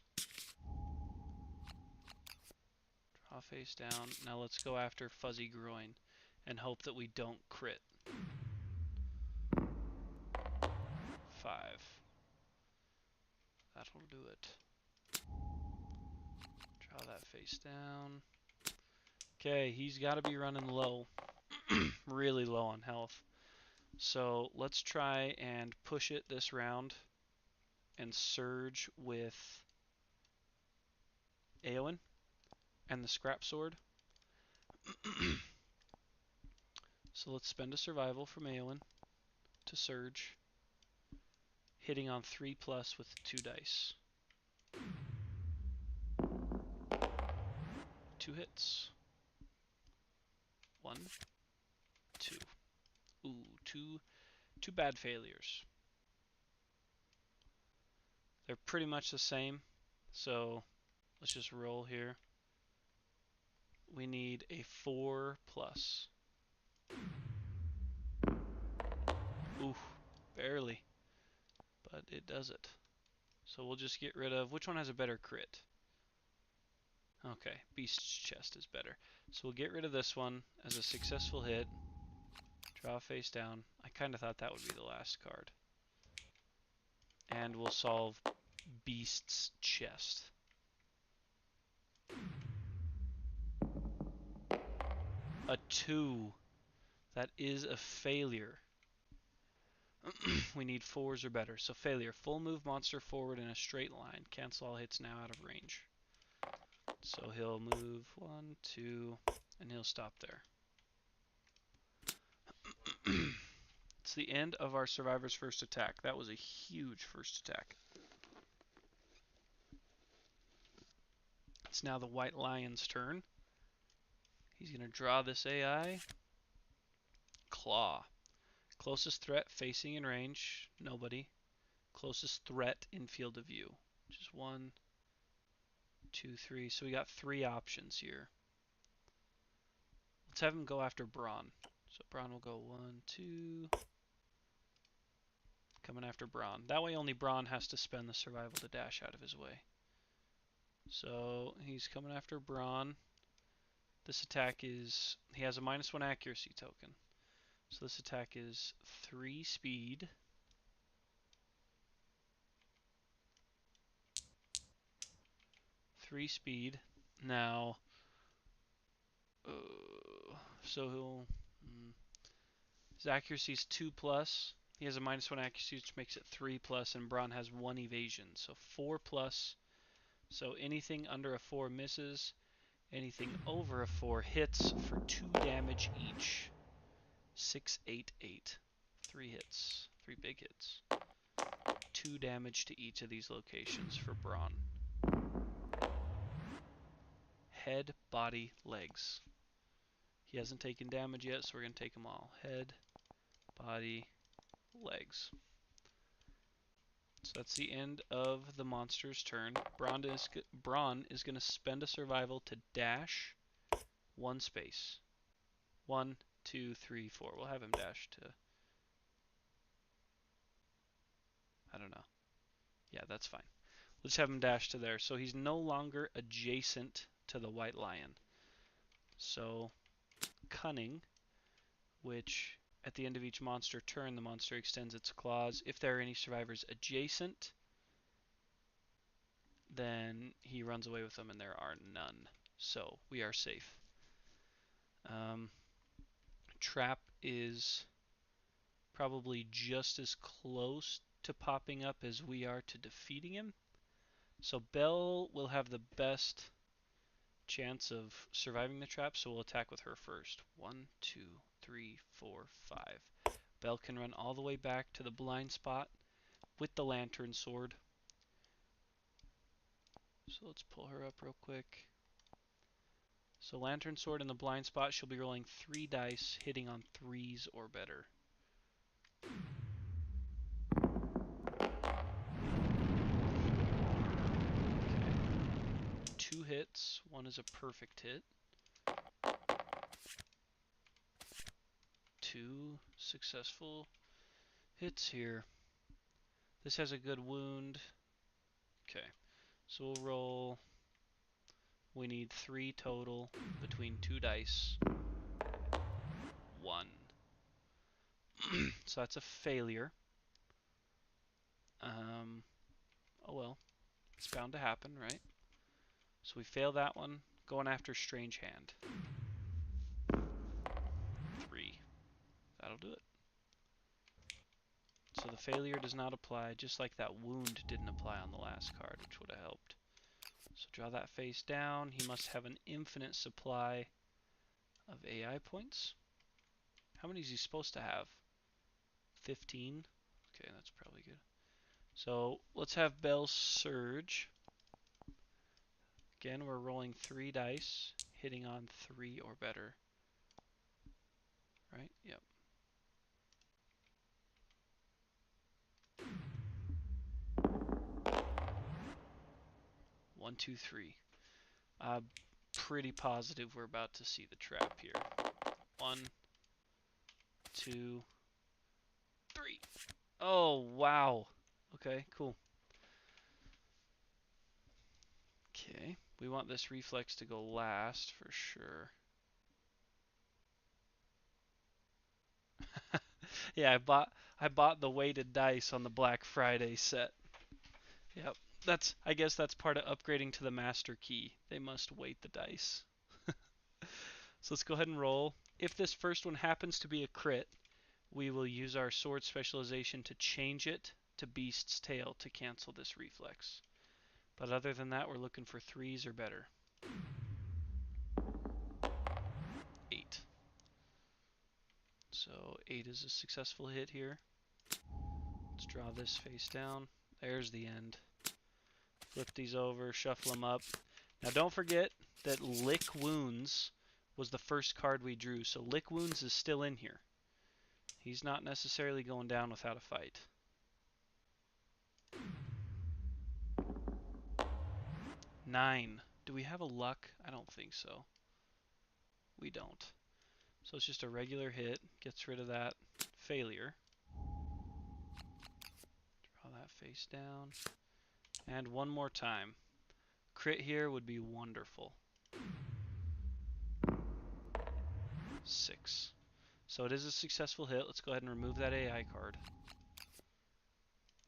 Draw face down. Now let's go after Fuzzy Groin and hope that we don't crit. 5. That'll do it. Draw that face down. Okay, he's got to be running low. Really low on health. So let's try and push it this round and surge with Eowyn and the Scrap Sword. So let's spend a survival from Eowyn to surge, hitting on 3+ with 2 dice. 2 hits. 1, 2. Ooh, two bad failures. They're pretty much the same, so let's just roll here. We need a 4+. Barely. But it does it. So we'll just get rid of... Which one has a better crit? Okay, Beast's Chest is better. So we'll get rid of this one as a successful hit. Draw face down. I kind of thought that would be the last card. And we'll solve Beast's Chest. A 2. That is a failure. We need 4s or better. So failure. Full move monster forward in a straight line. Cancel all hits now out of range. So he'll move 1, 2, and he'll stop there. It's the end of our survivor's first attack. That was a huge first attack. It's now the White Lion's turn. He's going to draw this AI. Claw. Closest threat facing in range, nobody. Closest threat in field of view, which is 1, 2, 3. So we got 3 options here. Let's have him go after Brawn. So Brawn will go 1, 2. Coming after Brawn. That way only Brawn has to spend the survival to dash out of his way. So he's coming after Brawn. This attack is, he has a -1 accuracy token. So this attack is 3 speed. 3 speed. Now, so he'll, his accuracy is 2+. He has a -1 accuracy, which makes it 3+, and Brawn has 1 evasion, so 4+. So anything under a 4 misses. Anything over a 4 hits for 2 damage each. 6, 8, 8. 3 hits. 3 big hits. 2 damage to each of these locations for Brawn. Head, body, legs. He hasn't taken damage yet, so we're going to take them all. Head, body, legs. So that's the end of the monster's turn. Brawn is going to spend a survival to dash 1 space. 1, 2, 3, 4. We'll have him dash to... I don't know. Yeah, that's fine. Let's have him dash to there. So he's no longer adjacent to the White Lion. So, Cunning, which at the end of each monster turn, the monster extends its claws. If there are any survivors adjacent, then he runs away with them, and there are none. So, we are safe. Trap is probably just as close to popping up as we are to defeating him. So Belle will have the best chance of surviving the trap, so we'll attack with her first. 1, 2, 3, 4, 5. Belle can run all the way back to the blind spot with the lantern sword. So let's pull her up real quick. So lantern sword in the blind spot, she'll be rolling 3 dice, hitting on 3s or better. Okay. 2 hits, 1 is a perfect hit. 2 successful hits here. This has a good wound. Okay, so we'll roll. We need 3 total between 2 dice. 1. So that's a failure. Oh well, it's bound to happen, right? So we fail that one. Going after Strange Hand. 3. That'll do it. So the failure does not apply, just like that wound didn't apply on the last card, which would have helped. So draw that face down. He must have an infinite supply of AI points. How many is he supposed to have? 15? Okay, that's probably good. So let's have Belle surge. Again, we're rolling 3 dice, hitting on 3 or better. Right? Yep. One, two, three. Pretty positive we're about to see the trap here. 1, 2, 3. Oh, wow. Okay, cool. Okay, we want this reflex to go last for sure. Yeah, I bought the weighted dice on the Black Friday set. Yep. I guess that's part of upgrading to the master key. They must weight the dice. So let's go ahead and roll. If this first one happens to be a crit, we will use our sword specialization to change it to Beast's Tail to cancel this reflex. But other than that, we're looking for 3s or better. 8. So 8 is a successful hit here. Let's draw this face down. There's the end. Flip these over, shuffle them up. Now don't forget that Lick Wounds was the first card we drew, so Lick Wounds is still in here. He's not necessarily going down without a fight. 9. Do we have a luck? I don't think so. We don't. So it's just a regular hit. Gets rid of that failure. Draw that face down. And one more time. Crit here would be wonderful. 6. So it is a successful hit. Let's go ahead and remove that AI card.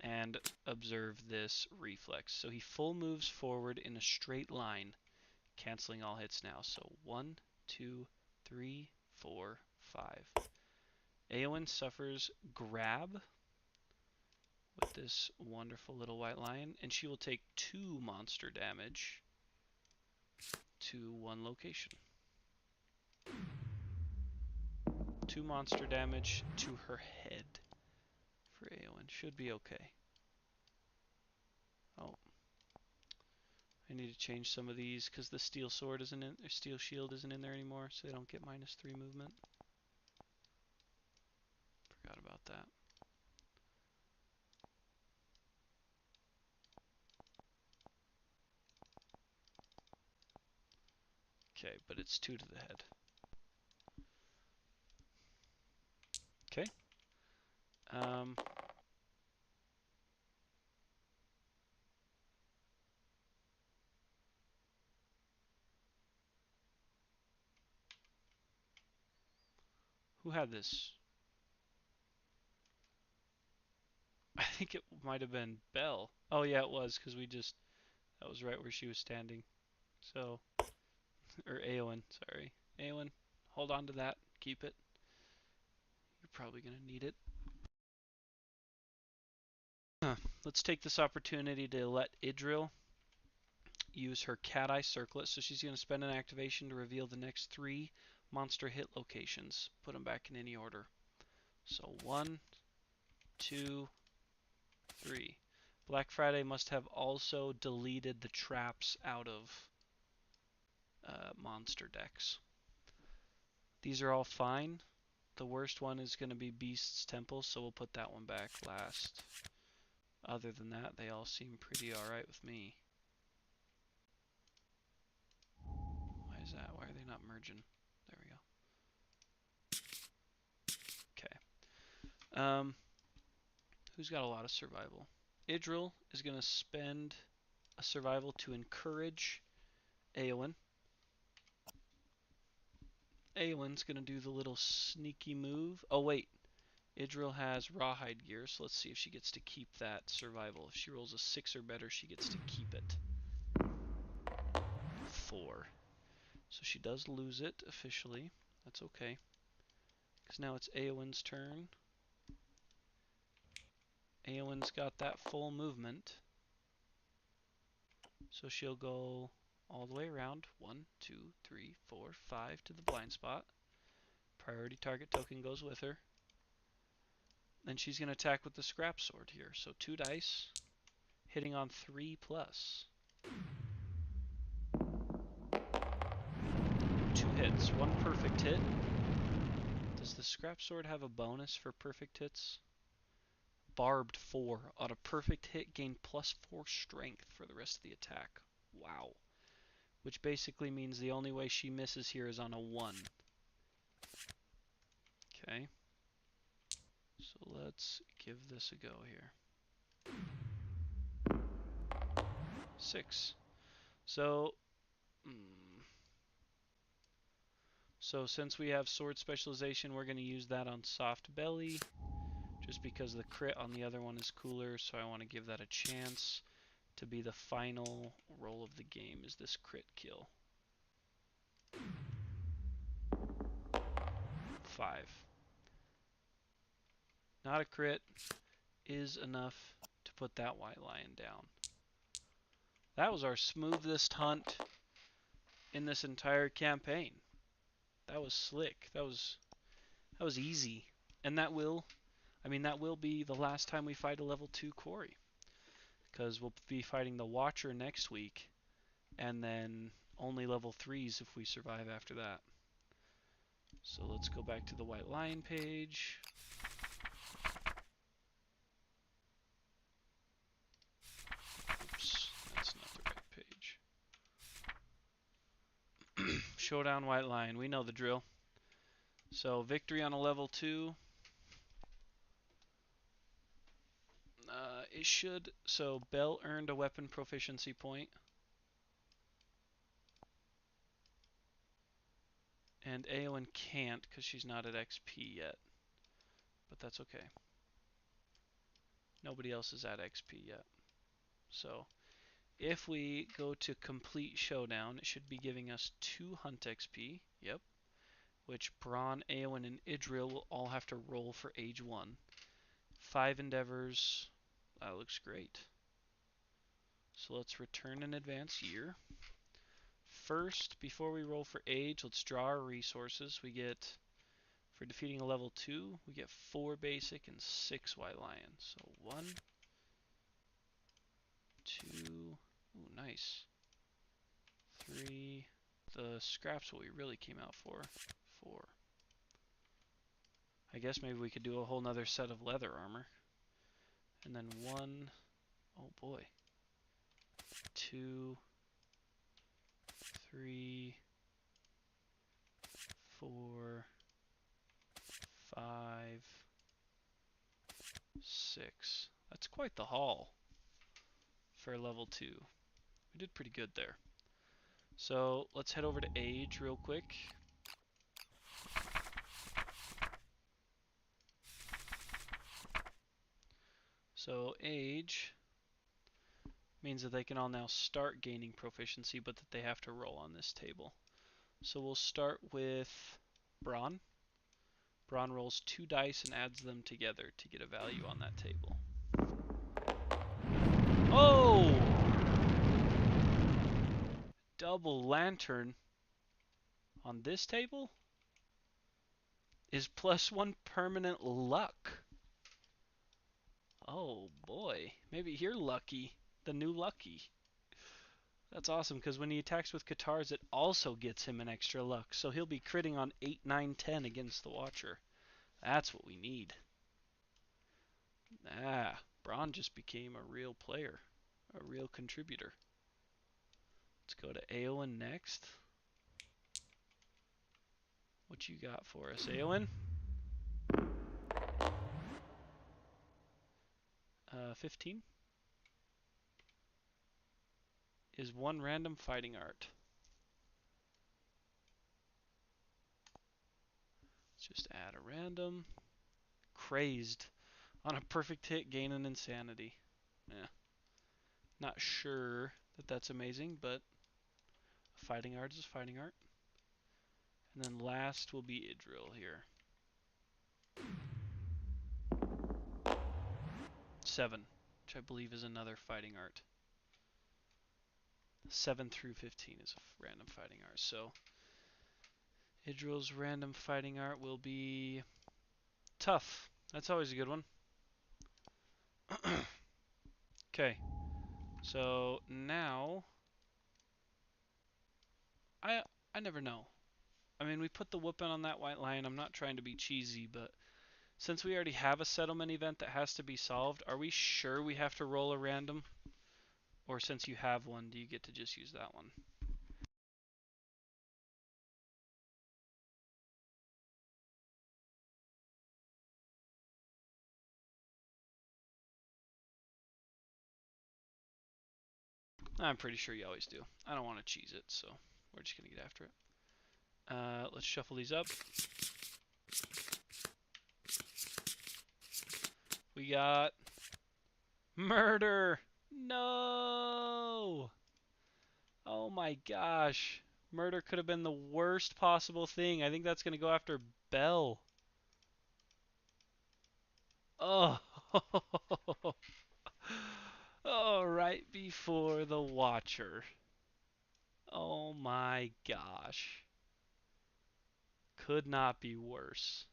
And observe this reflex. So he full moves forward in a straight line, canceling all hits now. So 1, 2, 3, 4, 5. Eowyn suffers grab with this wonderful little white lion, and she will take 2 monster damage to 1 location. 2 monster damage to her head for Eowyn. Should be okay. Oh. I need to change some of these because the steel sword isn't in, or steel shield isn't in there anymore, so they don't get -3 movement. Forgot about that. Okay, but it's 2 to the head. Okay. Who had this? I think it might have been Belle. Oh yeah, it was, because that was right where she was standing. So, or Eowyn, sorry. Eowyn, hold on to that. Keep it. You're probably going to need it. Let's take this opportunity to let Idril use her Cat Eye Circlet. So she's going to spend an activation to reveal the next 3 monster hit locations. Put them back in any order. So 1, 2, 3. Black Friday must have also deleted the traps out of monster decks. These are all fine. The worst one is going to be Beast's Temple, so we'll put that one back last. Other than that, they all seem pretty alright with me. Why is that? Why are they not merging? There we go. Okay. Who's got a lot of survival? Idril is going to spend a survival to encourage Eowyn. Eowyn's going to do the little sneaky move. Oh, wait. Idril has Rawhide gear, so let's see if she gets to keep that survival. If she rolls a 6 or better, she gets to keep it. 4. So she does lose it officially. That's okay. Because now it's Eowyn's turn. Eowyn's got that full movement. So she'll go all the way around. 1, 2, 3, 4, 5 to the blind spot. Priority target token goes with her. Then she's going to attack with the scrap sword here. So 2 dice, hitting on 3+. 2 hits, 1 perfect hit. Does the scrap sword have a bonus for perfect hits? Barbed 4. On a perfect hit, gain +4 strength for the rest of the attack. Wow. Which basically means the only way she misses here is on a 1. Okay. So let's give this a go here. 6. So, since we have sword specialization, we're going to use that on soft belly, just because the crit on the other one is cooler, so I want to give that a chance to be the final roll of the game, is this crit kill. 5. Not a crit is enough to put that white lion down. That was our smoothest hunt in this entire campaign. That was slick. That was easy. And that will be the last time we fight a level 2 quarry, because we'll be fighting the Watcher next week, and then only level 3s if we survive after that. So let's go back to the White Lion page. Oops, that's not the right page. Showdown White Lion, we know the drill. So victory on a level 2. It should, so Belle earned a weapon proficiency point. And Eowyn can't because she's not at XP yet. But that's okay. Nobody else is at XP yet. So if we go to complete showdown, it should be giving us 2 hunt XP. Yep. Which Bronn, Eowyn, and Idril will all have to roll for age 1. 5 endeavors. That looks great. So let's return an advance year. First, before we roll for age, let's draw our resources. We get, for defeating a level 2, we get 4 basic and 6 white lion. So 1, 2, ooh, nice. 3, the scrap's what we really came out for. 4. I guess maybe we could do a whole nother set of leather armor. And then 1, oh boy. 2, 3, 4, 5, 6. That's quite the haul for level 2. We did pretty good there. So let's head over to age real quick. So age means that they can all now start gaining proficiency, but that they have to roll on this table. So we'll start with Bronn. Bronn rolls 2 dice and adds them together to get a value on that table. Oh! Double lantern on this table is +1 permanent luck. Oh boy, maybe you're lucky, the new lucky. That's awesome, because when he attacks with Katars, it also gets him an extra luck. So he'll be critting on 8, 9, 10 against the Watcher. That's what we need. Ah, Bronn just became a real player, a real contributor. Let's go to Eowyn next. What you got for us, Eowyn? 15 is 1 random fighting art. Let's just add a random. Crazed. On a perfect hit, gain an insanity. Yeah. Not sure that that's amazing, but fighting art is fighting art. And then last will be Idril here. 7, which I believe is another fighting art. 7 through 15 is a random fighting art. So Idril's random fighting art will be tough. That's always a good one. Okay. So now I never know. I mean, we put the whooping on that white lion. I'm not trying to be cheesy, but since we already have a settlement event that has to be solved, are we sure we have to roll a random? Or since you have one, do you get to just use that one? I'm pretty sure you always do. I don't want to cheese it, so we're just going to get after it. Let's shuffle these up. We got murder. No. Oh my gosh. Murder could have been the worst possible thing. I think that's going to go after Belle. Oh. Oh, right before the Watcher. Oh my gosh. Could not be worse.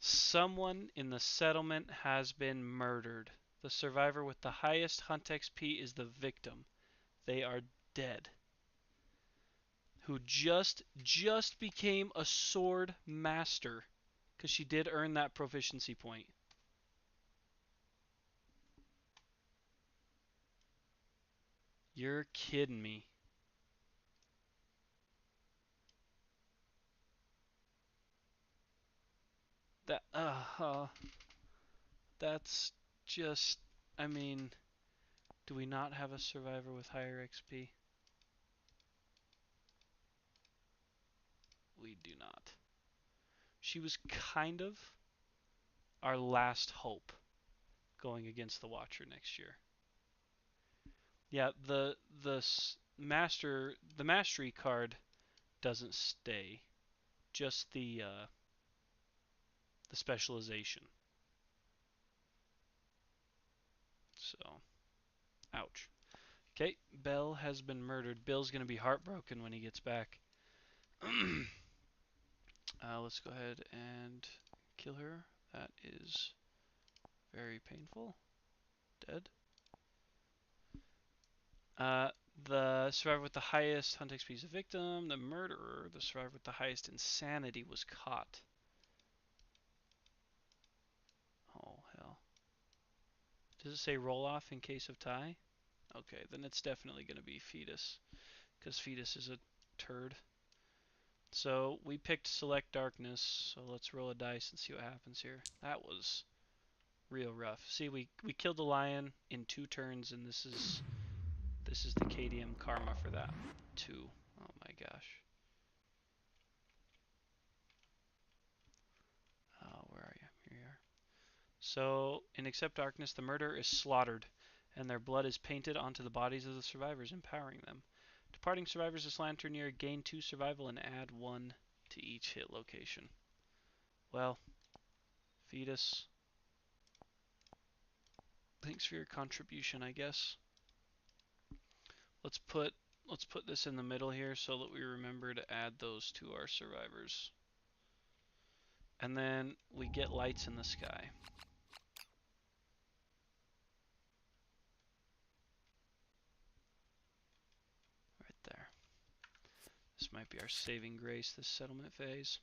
Someone in the settlement has been murdered. The survivor with the highest hunt XP is the victim. They are dead. Who just became a sword master because she did earn that proficiency point. You're kidding me. That that's just, I mean, do we not have a survivor with higher XP? We do not. She was kind of our last hope going against the Watcher next year. Yeah, the mastery card doesn't stay, just the specialization. So, ouch. Okay, Belle has been murdered. Bill's gonna be heartbroken when he gets back. Let's go ahead and kill her. That is very painful. Dead. Uh, the survivor with the highest hunt XP is a victim. The murderer, the survivor with the highest insanity, was caught. Oh, hell. Does it say roll off in case of tie? Okay, then it's definitely going to be Fetus, because Fetus is a turd. So we picked Select Darkness, so let's roll a dice and see what happens here. That was real rough. See, we killed the lion in 2 turns, and this is the KDM karma for that too. Oh my gosh. Where are you? Here you are. So in Accept Darkness, the murderer is slaughtered, and their blood is painted onto the bodies of the survivors, empowering them. Departing survivors this lantern year gain 2 survival and add 1 to each hit location. Well, Fetus, thanks for your contribution, I guess. Let's put this in the middle here so that we remember to add those to our survivors. And then we get lights in the sky. Right there. This might be our saving grace, this settlement phase.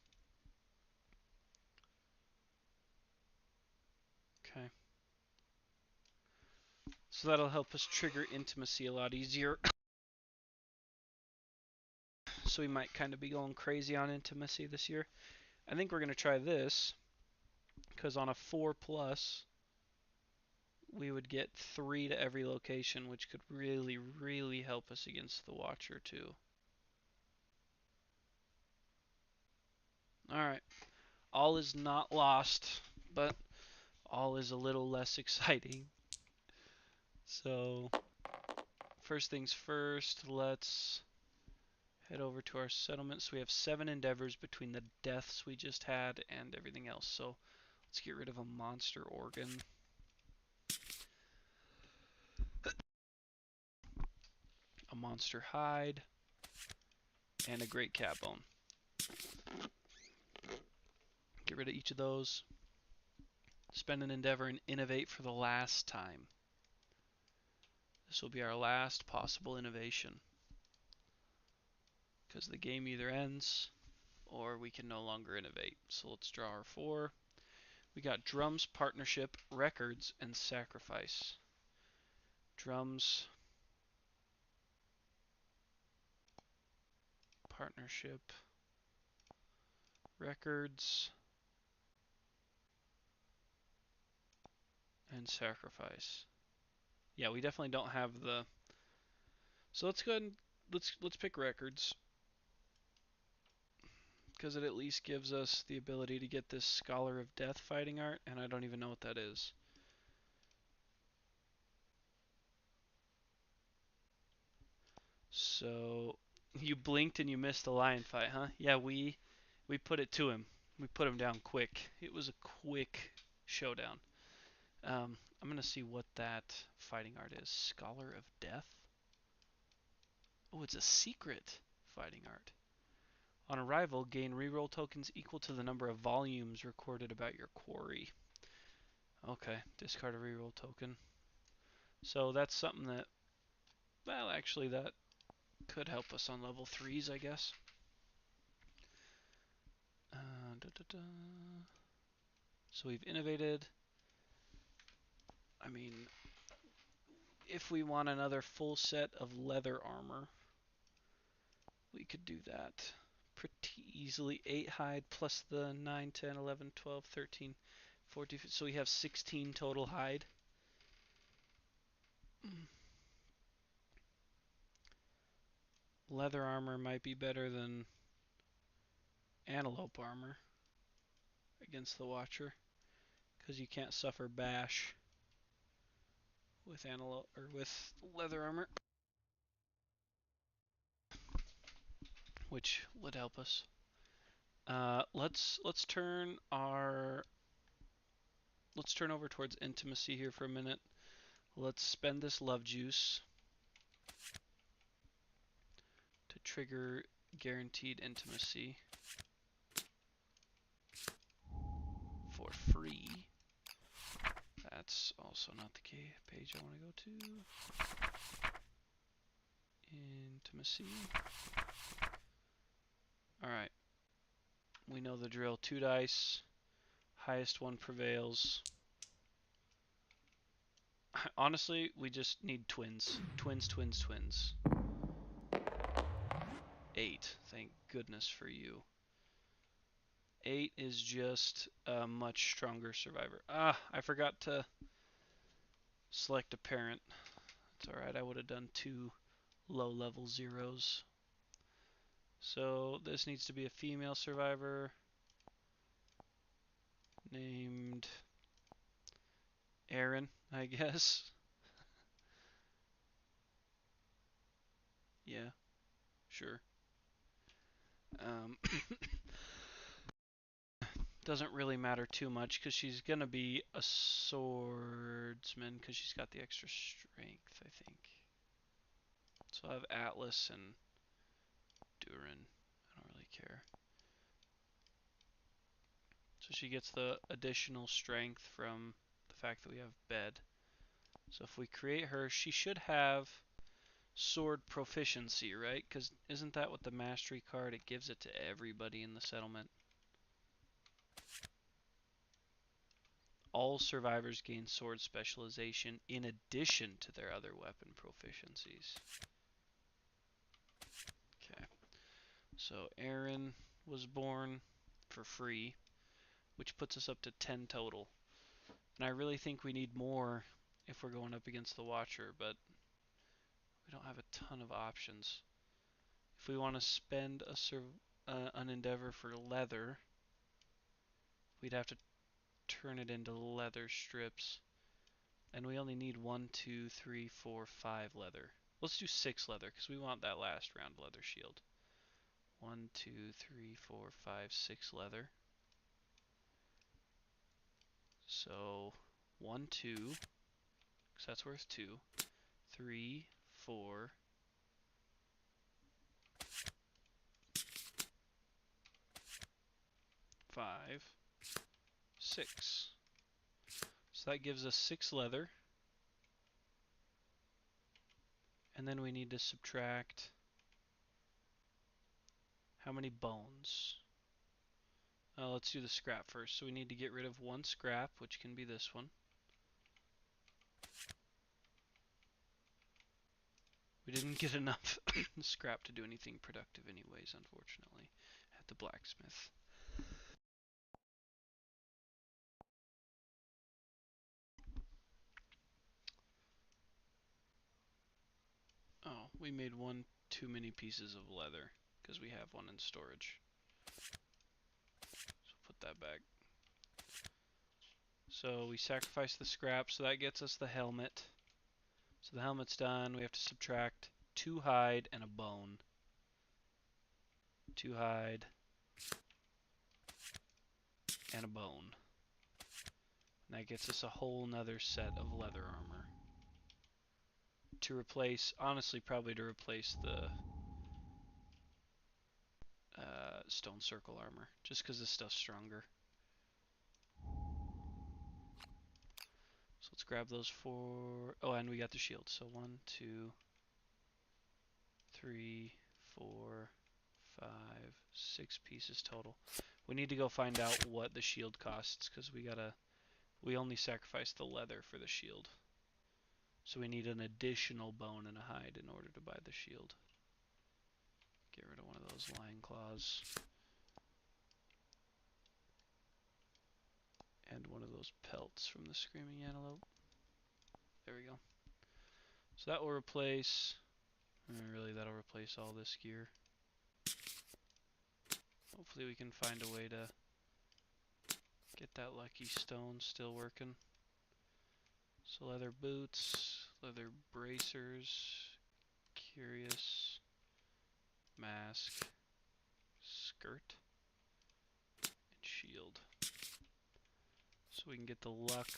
Okay. So that'll help us trigger intimacy a lot easier. So we might kind of be going crazy on intimacy this year. I think we're going to try this, because on a 4+, we would get 3 to every location, which could really, really help us against the Watcher too. Alright. All is not lost, but all is a little less exciting. So, first things first, let's head over to our settlement. So we have 7 endeavors between the deaths we just had and everything else. So let's get rid of a monster organ. A monster hide. And a great cat bone. Get rid of each of those. Spend an endeavor and innovate for the last time. This will be our last possible innovation, because the game either ends or we can no longer innovate. So let's draw our 4. We got drums, partnership, records, and sacrifice. Drums, partnership, records, and sacrifice. Yeah, we definitely don't have the So let's go ahead and let's pick records, because it at least gives us the ability to get this Scholar of Death fighting art, and I don't even know what that is. So you blinked and you missed the lion fight, huh? Yeah, we put it to him. We put him down quick. It was a quick showdown. I'm gonna see what that fighting art is. Scholar of Death. Oh, it's a secret fighting art. On arrival, gain reroll tokens equal to the number of volumes recorded about your quarry. Okay, discard a reroll token. So that's something that, well, actually that could help us on level 3s, I guess. Da, da, da. So we've innovated. I mean, if we want another full set of leather armor, we could do that pretty easily. 8 hide plus the 9, 10, 11, 12, 13, 14. So we have 16 total hide. Leather armor might be better than antelope armor against the Watcher, because you can't suffer bash with antelope or with leather armor, which would help us. Let's turn over towards intimacy here for a minute. Let's spend this love juice to trigger guaranteed intimacy for free. That's also not the page I want to go to. Intimacy. Alright. We know the drill. 2 dice. Highest one prevails. Honestly, we just need twins. Twins, twins, twins. 8. Thank goodness for you. 8 is just a much stronger survivor. Ah, I forgot to select a parent. It's alright, I would have done 2 low-level zeros. So this needs to be a female survivor named Aaron, I guess. Yeah, sure. Doesn't really matter too much because she's going to be a swordsman because she's got the extra strength, I think. So I have Atlas and Durin. I don't really care. So she gets the additional strength from the fact that we have bed. So if we create her, she should have sword proficiency, right? Because isn't that what the mastery card, it gives it to everybody in the settlement? All survivors gain sword specialization in addition to their other weapon proficiencies. Okay. So Aaron was born for free, which puts us up to 10 total. And I really think we need more if we're going up against the Watcher, but we don't have a ton of options. If we want to spend an endeavor for leather, we'd have to turn it into leather strips. And we only need 1, 2, 3, 4, 5 leather. Let's do 6 leather because we want that last round leather shield. 1, 2, 3, 4, 5, 6 leather. So 1, 2, because that's worth 2. 3, 4, 5, 6. So that gives us 6 leather. And then we need to subtract how many bones? Let's do the scrap first. So we need to get rid of 1 scrap, which can be this one. We didn't get enough scrap to do anything productive anyways, unfortunately, at the blacksmith. Oh, we made one too many pieces of leather because we have one in storage. So put that back. So we sacrifice the scrap, so that gets us the helmet. So the helmet's done. We have to subtract 2 hide and a bone. 2 hide and a bone. And that gets us a whole nother set of leather armor. To replace, honestly, probably to replace the stone circle armor, just because this stuff's stronger. So let's grab those 4. Oh, and we got the shield. So 1, 2, 3, 4, 5, 6 pieces total. We need to go find out what the shield costs, because we only sacrificed the leather for the shield. So we need an additional bone and a hide in order to buy the shield. Get rid of one of those lion claws. And one of those pelts from the screaming antelope. There we go. So that will replace, really that'll replace all this gear. Hopefully we can find a way to get that lucky stone still working. So leather boots, leather bracers, curious, mask, skirt, and shield. So we can get the luck.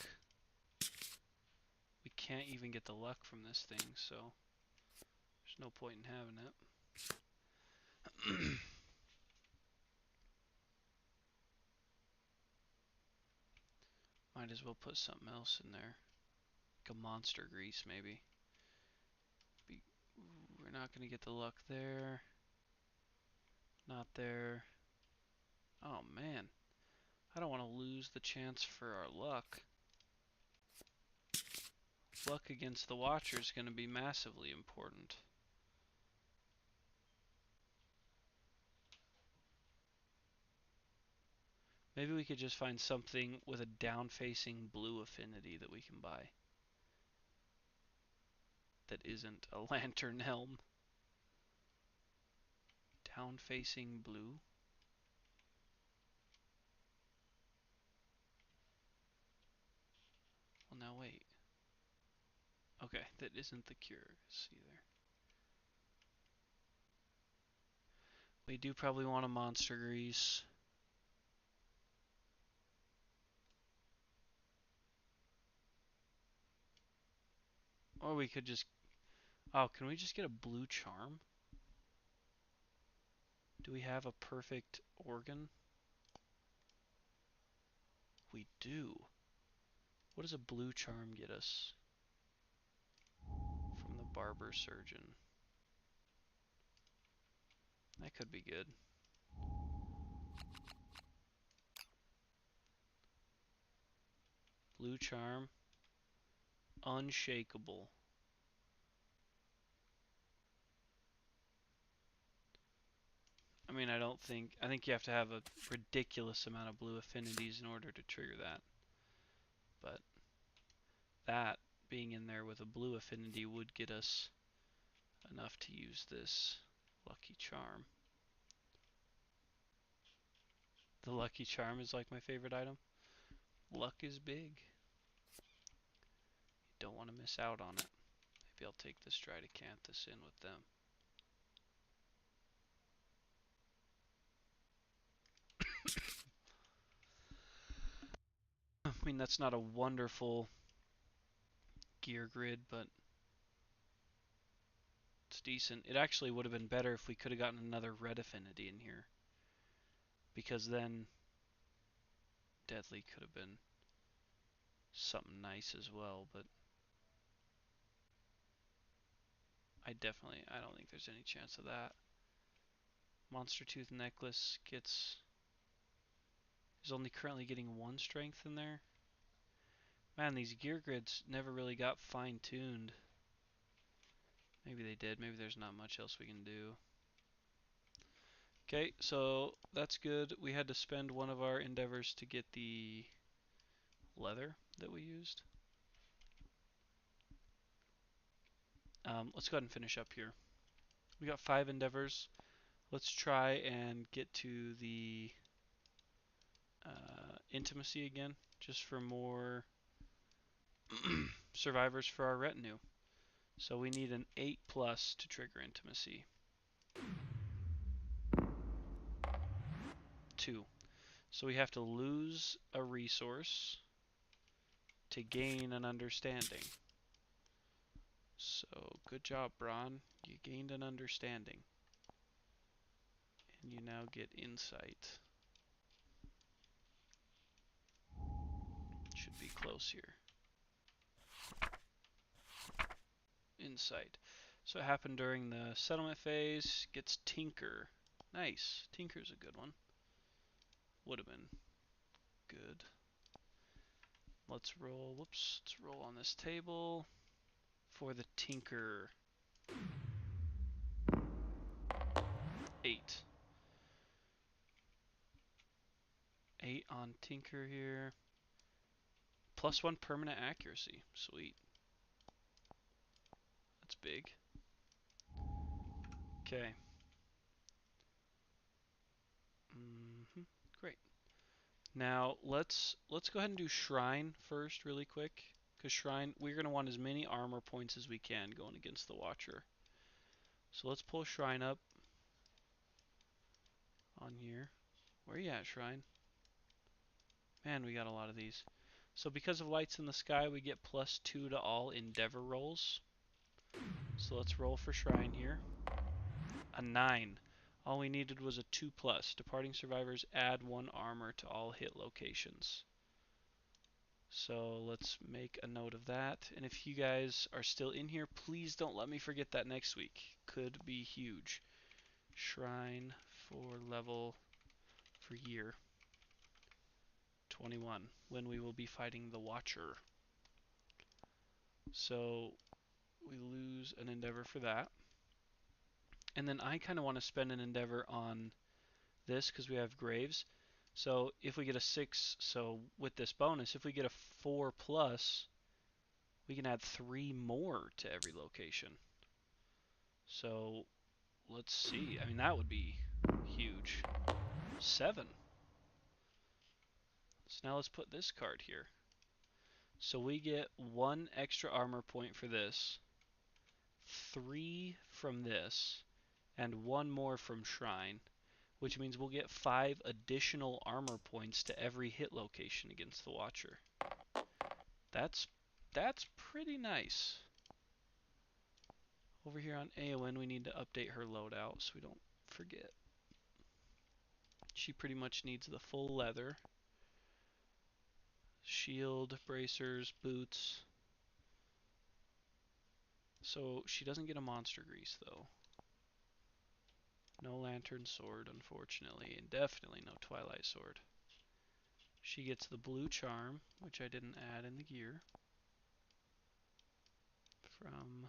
We can't even get the luck from this thing, so there's no point in having it. Might as well put something else in there. Like a monster grease, maybe. We're not going to get the luck there. Not there. Oh, man. I don't want to lose the chance for our luck. Luck against the Watcher is going to be massively important. Maybe we could just find something with a down-facing blue affinity that we can buy. That isn't a lantern helm. Down-facing blue? Well, now wait. Okay, that isn't the Cuirass either. We do probably want a monster grease. Or we could just... Oh, can we just get a blue charm? Do we have a perfect organ? We do. What does a blue charm get us? From the barber surgeon. That could be good. Blue charm. Unshakable. I mean, I think you have to have a ridiculous amount of blue affinities in order to trigger that. But that being in there with a blue affinity would get us enough to use this lucky charm. The lucky charm is like my favorite item. Luck is big. You don't want to miss out on it. Maybe I'll take this Stratocanthus in with them. I mean, that's not a wonderful gear grid, but it's decent. It actually would have been better if we could have gotten another red affinity in here, because then deadly could have been something nice as well, but I don't think there's any chance of that. Monster Tooth Necklace is only currently getting 1 strength in there. Man, these gear grids never really got fine-tuned. Maybe they did. Maybe there's not much else we can do. Okay, so that's good. We had to spend one of our endeavors to get the leather that we used. Let's go ahead and finish up here. We got 5 endeavors. Let's try and get to the intimacy again, just for more survivors for our retinue. So we need an 8+ to trigger intimacy. 2. So we have to lose a resource to gain an understanding. So good job, Bron. You gained an understanding. And you now get insight. Should be close here. Insight. So it happened during the settlement phase. Gets Tinker. Nice. Tinker's a good one. Would have been good. Let's roll. Whoops. Let's roll on this table for the Tinker. 8. 8 on Tinker here. +1 permanent accuracy. Sweet. That's big. Okay. Great. Now let's go ahead and do Shrine first really quick, because Shrine, we're going to want as many armor points as we can going against the Watcher. So let's pull Shrine up on here. Where you at, Shrine? Man, we got a lot of these. So because of lights in the sky, we get +2 to all endeavor rolls. So let's roll for Shrine here. A 9. All we needed was a 2+. Departing survivors add 1 armor to all hit locations. So let's make a note of that. And if you guys are still in here, please don't let me forget that next week. Could be huge. Shrine for level for year 21, when we will be fighting the Watcher. So we lose an endeavor for that. And then I kind of want to spend an endeavor on this because we have graves. So if we get a 6, so with this bonus, if we get a 4+, we can add 3 more to every location. So let's see. I mean, that would be huge. 7. So now let's put this card here. So we get 1 extra armor point for this, 3 from this, and 1 more from Shrine, which means we'll get 5 additional armor points to every hit location against the Watcher. That's pretty nice. Over here on Eowyn, we need to update her loadout so we don't forget. She pretty much needs the full leather. Shield, bracers, boots. So she doesn't get a monster grease though. No lantern sword, unfortunately, and definitely no twilight sword. She gets the blue charm, which I didn't add in the gear, from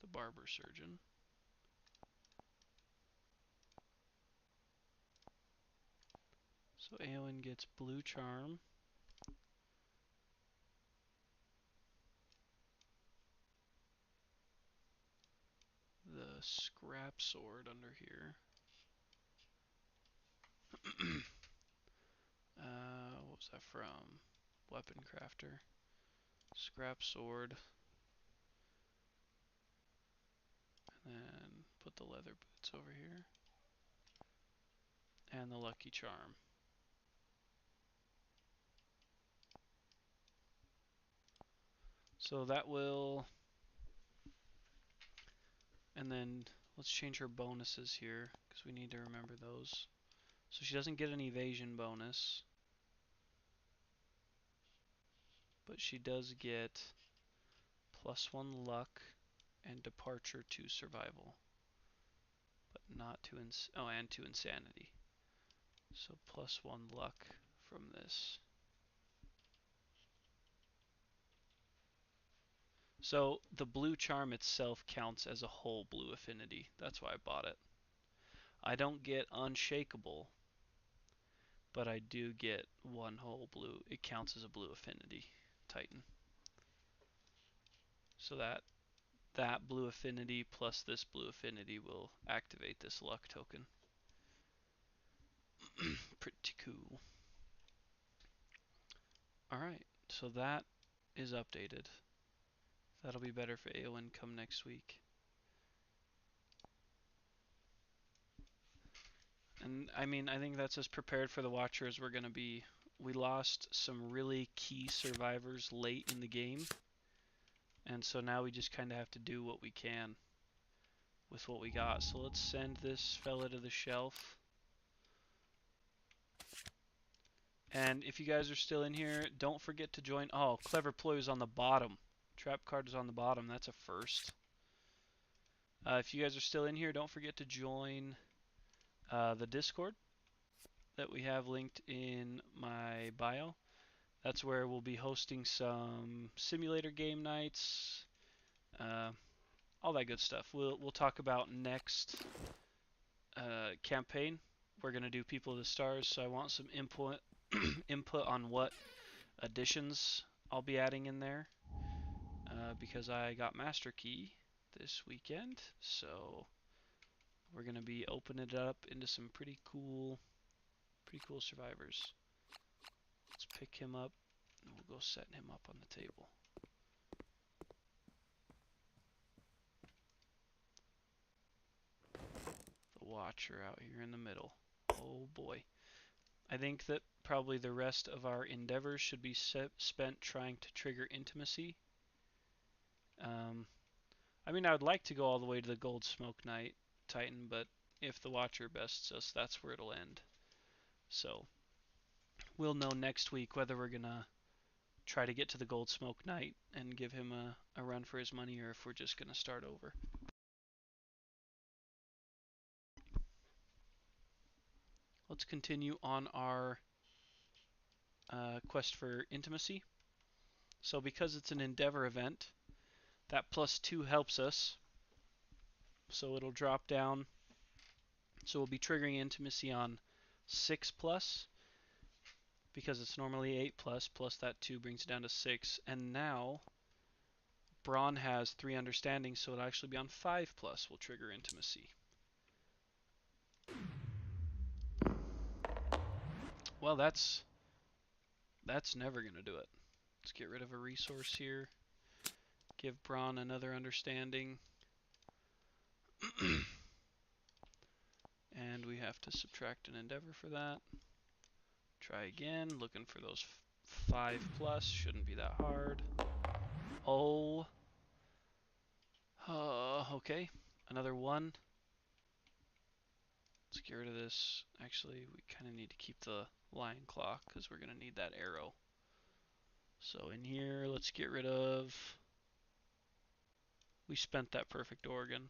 the barber surgeon. So Eowyn gets blue charm. The scrap sword under here. What was that from? Weapon crafter. Scrap sword. And then put the leather boots over here. And the lucky charm. So that will... And then let's change her bonuses here, because we need to remember those. So she doesn't get an evasion bonus, but she does get +1 luck and departure to survival, but not to and to insanity. So +1 luck from this. So the blue charm itself counts as a whole blue affinity. That's why I bought it. I don't get unshakable, but I do get 1 whole blue. It counts as a blue affinity Titan. So that that blue affinity plus this blue affinity will activate this luck token. Pretty cool. Alright, so that is updated. That'll be better for Eowyn come next week. And I mean, I think that's as prepared for the Watcher as we're going to be. We lost some really key survivors late in the game, and so now we just kind of have to do what we can with what we got. So let's send this fella to the shelf. And if you guys are still in here, don't forget to join. Oh, Clever Ploy is on the bottom. Trap card is on the bottom. That's a first. If you guys are still in here, don't forget to join the Discord that we have linked in my bio. That's where we'll be hosting some simulator game nights, all that good stuff. We'll talk about next campaign. We're gonna do People of the Stars, so I want some input on what additions I'll be adding in there, because I got Master Key this weekend, so we're gonna be opening it up into some pretty cool survivors. Let's pick him up, and we'll go set him up on the table. The Watcher out here in the middle. Oh boy. I think that probably the rest of our endeavors should be spent trying to trigger intimacy. I mean, I would like to go all the way to the Gold Smoke Knight Titan, but if the Watcher bests us, that's where it'll end. So we'll know next week whether we're gonna try to get to the Gold Smoke Knight and give him a run for his money, or if we're just gonna start over. Let's continue on our quest for intimacy. So because it's an endeavor event, that +2 helps us. So it'll drop down. So we'll be triggering intimacy on 6+, because it's normally 8+, plus that 2 brings it down to 6. And now Braun has 3 understanding, so it'll actually be on 5+, we'll trigger intimacy. Well, that's never going to do it. Let's get rid of a resource here. Give Braun another understanding. And we have to subtract an endeavor for that. Try again, looking for those 5+, shouldn't be that hard. Oh. Okay, another 1. Let's get rid of this. Actually, we kind of need to keep the lion claw because we're going to need that arrow. So in here, let's get rid of... We spent that perfect organ.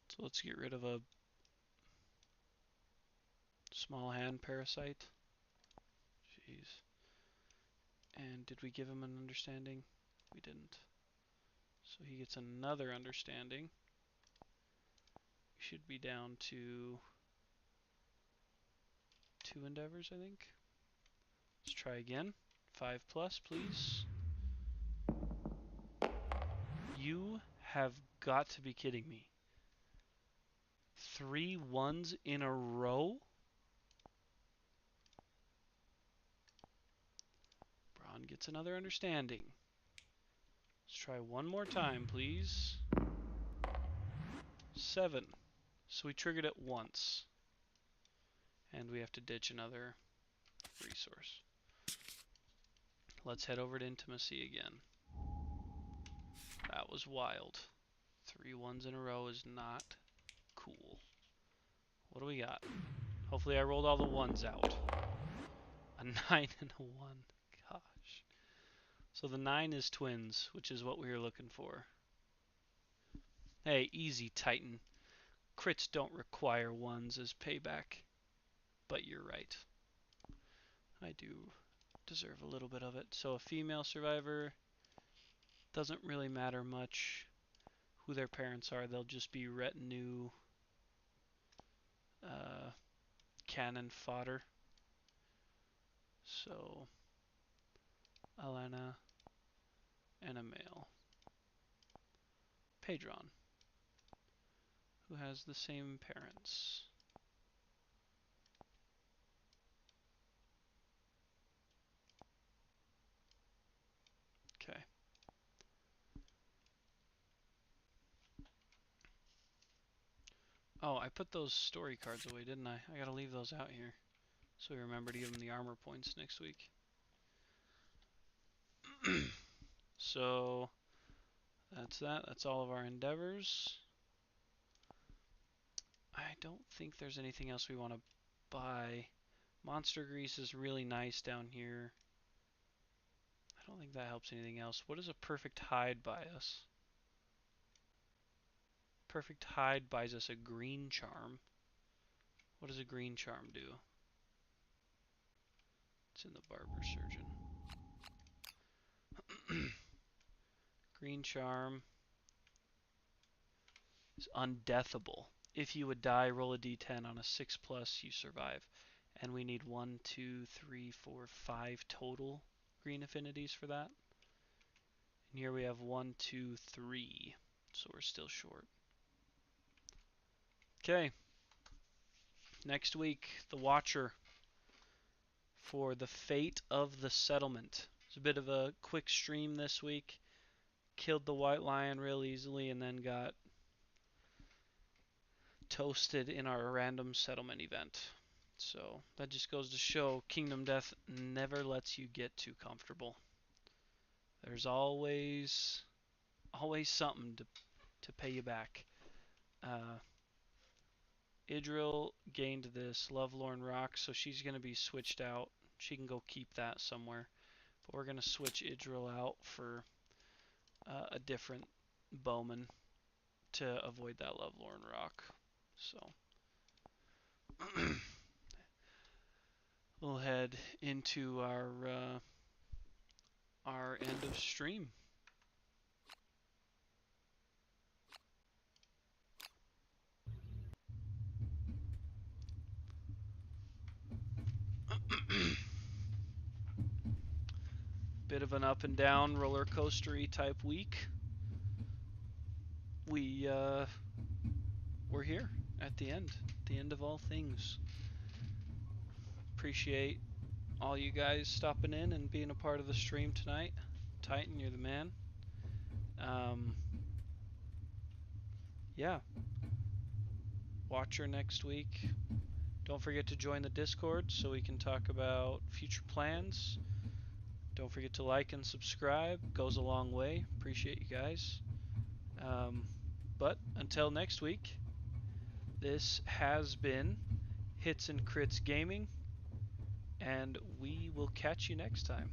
So let's get rid of a small hand parasite. Jeez. And did we give him an understanding? We didn't. So he gets another understanding. We should be down to 2 endeavors, I think. Let's try again. 5+, please. You have got to be kidding me. 3 1s in a row? Braun gets another understanding. Let's try one more time, please. 7. So we triggered it once. And we have to ditch another resource. Let's head over to Intimacy again. That was wild. 3 1s in a row is not cool. What do we got? Hopefully I rolled all the 1s out. A 9 and a 1. Gosh. So the 9 is twins, which is what we were looking for. Hey, easy, Titan. Crits don't require 1s as payback. But you're right. I do deserve a little bit of it. So a female survivor, doesn't really matter much who their parents are. They'll just be retinue cannon fodder. So Elena and a male. Pedron, who has the same parents. Okay. Oh, I put those story cards away, didn't I? I gotta leave those out here. So we remember to give them the armor points next week. So that's that. That's all of our endeavors. I don't think there's anything else we want to buy. Monster grease is really nice down here. I don't think that helps anything else. What does a perfect hide buy us? Perfect hide buys us a green charm. What does a green charm do? It's in the barber surgeon. Green charm is undeathable. If you would die, roll a d10 on a 6+, you survive. And we need 1, 2, 3, 4, 5 total green affinities for that. And here we have 1, 2, 3. So we're still short. Okay. Next week, the Watcher for the Fate of the Settlement. It's a bit of a quick stream this week. Killed the White Lion real easily and then got toasted in our random settlement event. So that just goes to show Kingdom Death never lets you get too comfortable. There's always something to pay you back. Idril gained this Lovelorn Rock, so she's going to be switched out. She can go keep that somewhere. But we're going to switch Idril out for a different bowman to avoid that Lovelorn Rock. So we'll head into our end of stream. Bit of an up and down roller coastery type week. We're here at the end of all things. Appreciate all you guys stopping in and being a part of the stream tonight. Titan, you're the man. Yeah. Watcher next week. Don't forget to join the Discord so we can talk about future plans. Don't forget to like and subscribe. Goes a long way. Appreciate you guys. But until next week, this has been Hits and Crits Gaming, and we will catch you next time.